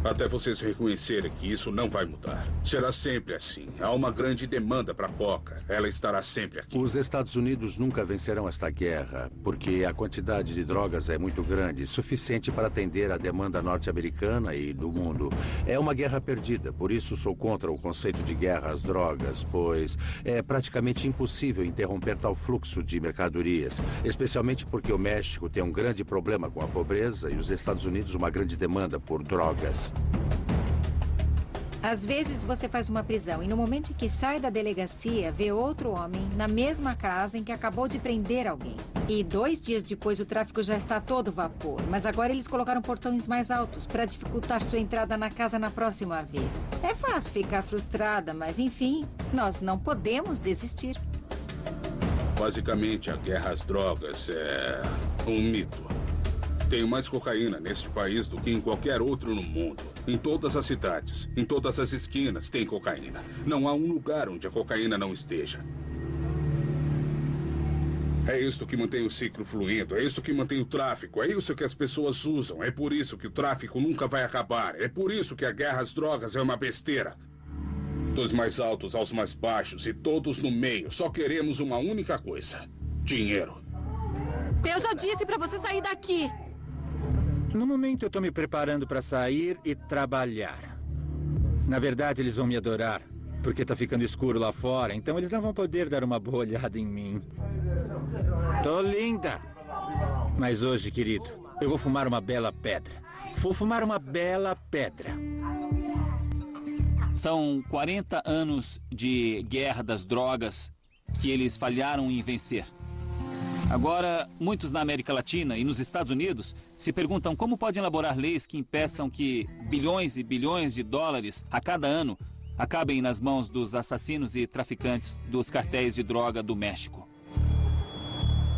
Até vocês reconhecerem que isso não vai mudar. Será sempre assim. Há uma grande demanda para coca. Ela estará sempre aqui. Os Estados Unidos nunca vencerão esta guerra, porque a quantidade de drogas é muito grande, suficiente para atender a demanda norte-americana e do mundo. É uma guerra perdida, por isso sou contra o conceito de guerra às drogas, pois é praticamente impossível interromper tal fluxo de mercadorias, especialmente porque o México tem um grande problema com a pobreza e os Estados Unidos uma grande demanda por drogas. Às vezes você faz uma prisão e no momento em que sai da delegacia, vê outro homem na mesma casa em que acabou de prender alguém. E 2 dias depois o tráfico já está a todo vapor. Mas agora eles colocaram portões mais altos para dificultar sua entrada na casa na próxima vez. É fácil ficar frustrada, mas enfim, nós não podemos desistir. Basicamente, a guerra às drogas é um mito. Tem mais cocaína neste país do que em qualquer outro no mundo. Em todas as cidades, em todas as esquinas tem cocaína. Não há um lugar onde a cocaína não esteja. É isso que mantém o ciclo fluindo, é isso que mantém o tráfico, é isso que as pessoas usam. É por isso que o tráfico nunca vai acabar. É por isso que a guerra às drogas é uma besteira. Dos mais altos aos mais baixos e todos no meio, só queremos uma única coisa: dinheiro. Eu já disse pra você sair daqui. No momento eu tô me preparando para sair e trabalhar. Na verdade, eles vão me adorar, porque tá ficando escuro lá fora, então eles não vão poder dar uma boa olhada em mim. Tô linda! Mas hoje, querido, eu vou fumar uma bela pedra. Vou fumar uma bela pedra. São 40 anos de guerra das drogas que eles falharam em vencer. Agora, muitos na América Latina e nos Estados Unidos se perguntam como podem elaborar leis que impeçam que bilhões e bilhões de dólares a cada ano acabem nas mãos dos assassinos e traficantes dos cartéis de droga do México.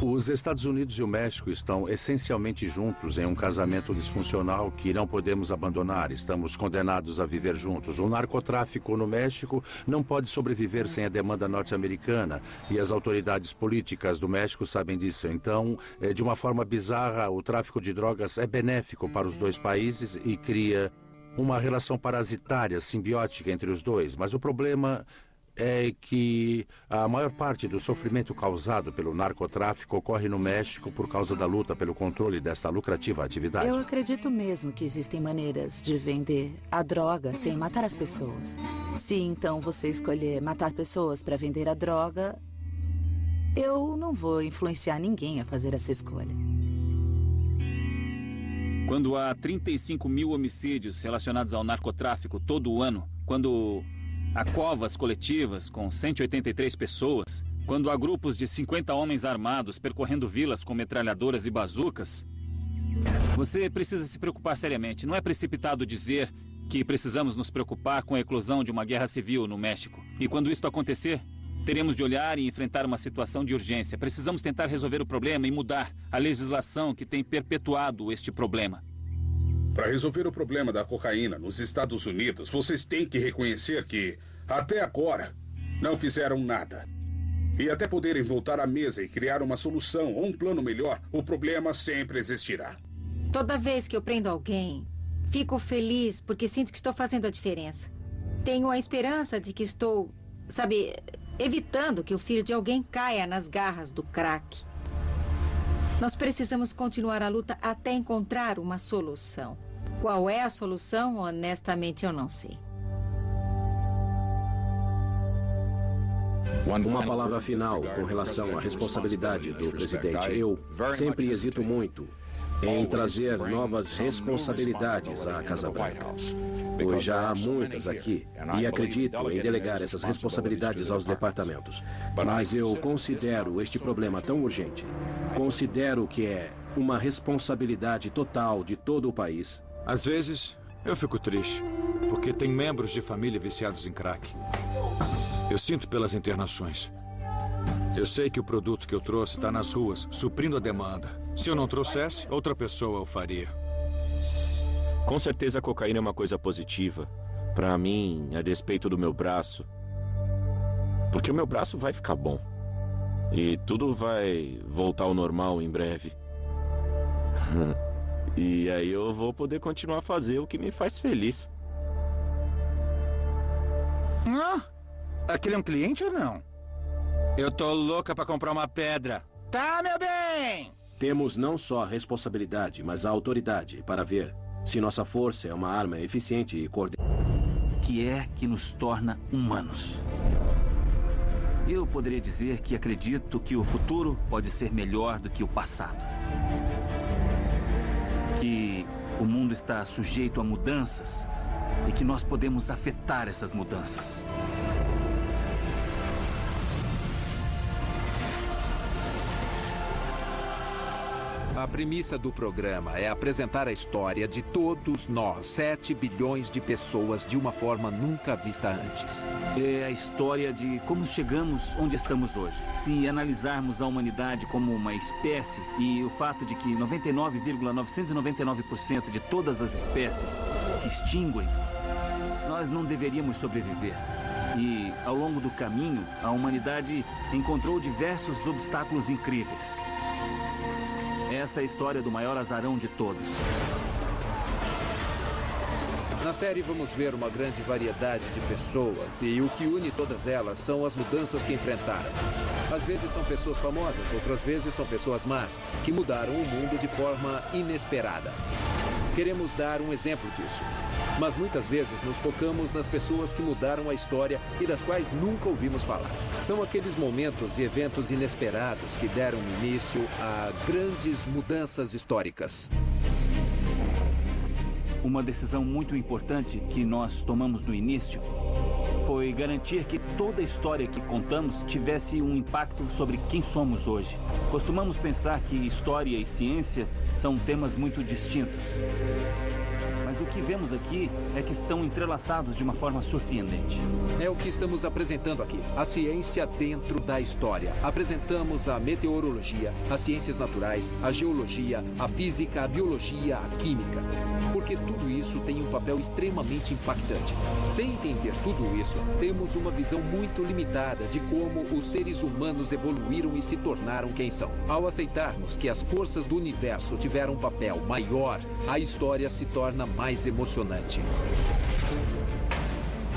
Os Estados Unidos e o México estão essencialmente juntos em um casamento disfuncional que não podemos abandonar. Estamos condenados a viver juntos. O narcotráfico no México não pode sobreviver sem a demanda norte-americana e as autoridades políticas do México sabem disso. Então, de uma forma bizarra, o tráfico de drogas é benéfico para os dois países e cria uma relação parasitária, simbiótica entre os dois. Mas o problema é que a maior parte do sofrimento causado pelo narcotráfico ocorre no México por causa da luta pelo controle dessa lucrativa atividade. Eu acredito mesmo que existem maneiras de vender a droga sem matar as pessoas. Se então você escolher matar pessoas para vender a droga, eu não vou influenciar ninguém a fazer essa escolha. Quando há 35 mil homicídios relacionados ao narcotráfico todo ano, quando há covas coletivas com 183 pessoas, quando há grupos de 50 homens armados percorrendo vilas com metralhadoras e bazucas, você precisa se preocupar seriamente. Não é precipitado dizer que precisamos nos preocupar com a eclosão de uma guerra civil no México. E quando isso acontecer, teremos de olhar e enfrentar uma situação de urgência. Precisamos tentar resolver o problema e mudar a legislação que tem perpetuado este problema. Para resolver o problema da cocaína nos Estados Unidos, vocês têm que reconhecer que, até agora, não fizeram nada. E até poderem voltar à mesa e criar uma solução ou um plano melhor, o problema sempre existirá. Toda vez que eu prendo alguém, fico feliz porque sinto que estou fazendo a diferença. Tenho a esperança de que estou, evitando que o filho de alguém caia nas garras do crack. Nós precisamos continuar a luta até encontrar uma solução. Qual é a solução? Honestamente, eu não sei. Uma palavra final com relação à responsabilidade do presidente. Eu sempre hesito muito em trazer novas responsabilidades à Casa Branca, pois já há muitas aqui e acredito em delegar essas responsabilidades aos departamentos. Mas eu considero este problema tão urgente, considero que é uma responsabilidade total de todo o país. Às vezes, eu fico triste, porque tem membros de família viciados em crack. Eu sinto pelas internações. Eu sei que o produto que eu trouxe está nas ruas, suprindo a demanda. Se eu não trouxesse, outra pessoa o faria. Com certeza a cocaína é uma coisa positiva. Para mim, a despeito do meu braço. Porque o meu braço vai ficar bom. E tudo vai voltar ao normal em breve. E aí eu vou poder continuar a fazer o que me faz feliz. Aquele é um cliente ou não? Eu tô louca pra comprar uma pedra. Tá, meu bem! Temos não só a responsabilidade, mas a autoridade para ver se nossa força é uma arma eficiente e coordenada. Que é que nos torna humanos. Eu poderia dizer que acredito que o futuro pode ser melhor do que o passado. Que o mundo está sujeito a mudanças e que nós podemos afetar essas mudanças. A premissa do programa é apresentar a história de todos nós, 7 bilhões de pessoas, de uma forma nunca vista antes. É a história de como chegamos onde estamos hoje. Se analisarmos a humanidade como uma espécie e o fato de que 99,999% de todas as espécies se extinguem, nós não deveríamos sobreviver. E, ao longo do caminho, a humanidade encontrou diversos obstáculos incríveis. Essa é a história do maior azarão de todos. Na série vamos ver uma grande variedade de pessoas e o que une todas elas são as mudanças que enfrentaram. Às vezes são pessoas famosas, outras vezes são pessoas más, que mudaram o mundo de forma inesperada. Queremos dar um exemplo disso. Mas muitas vezes nos focamos nas pessoas que mudaram a história e das quais nunca ouvimos falar. São aqueles momentos e eventos inesperados que deram início a grandes mudanças históricas. Uma decisão muito importante que nós tomamos no início foi garantir que toda a história que contamos tivesse um impacto sobre quem somos hoje. Costumamos pensar que história e ciência são temas muito distintos. Mas o que vemos aqui é que estão entrelaçados de uma forma surpreendente. É o que estamos apresentando aqui. A ciência dentro da história. Apresentamos a meteorologia, as ciências naturais, a geologia, a física, a biologia, a química. Porque tudo isso tem um papel extremamente impactante. Sem entender tudo isso, temos uma visão muito limitada de como os seres humanos evoluíram e se tornaram quem são. Ao aceitarmos que as forças do universo tiveram um papel maior, a história se torna mais emocionante.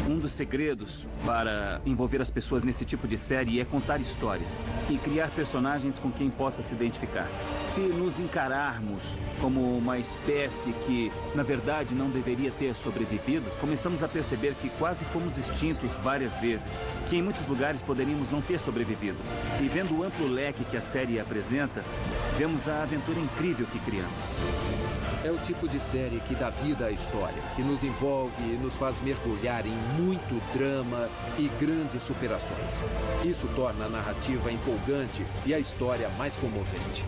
Um dos segredos para envolver as pessoas nesse tipo de série é contar histórias e criar personagens com quem possa se identificar. Se nos encararmos como uma espécie que, na verdade, não deveria ter sobrevivido, começamos a perceber que quase fomos extintos várias vezes, que em muitos lugares poderíamos não ter sobrevivido. E vendo o amplo leque que a série apresenta, vemos a aventura incrível que criamos. É o tipo de série que dá vida à história, que nos envolve e nos faz mergulhar em muito drama e grandes superações. Isso torna a narrativa empolgante e a história mais comovente.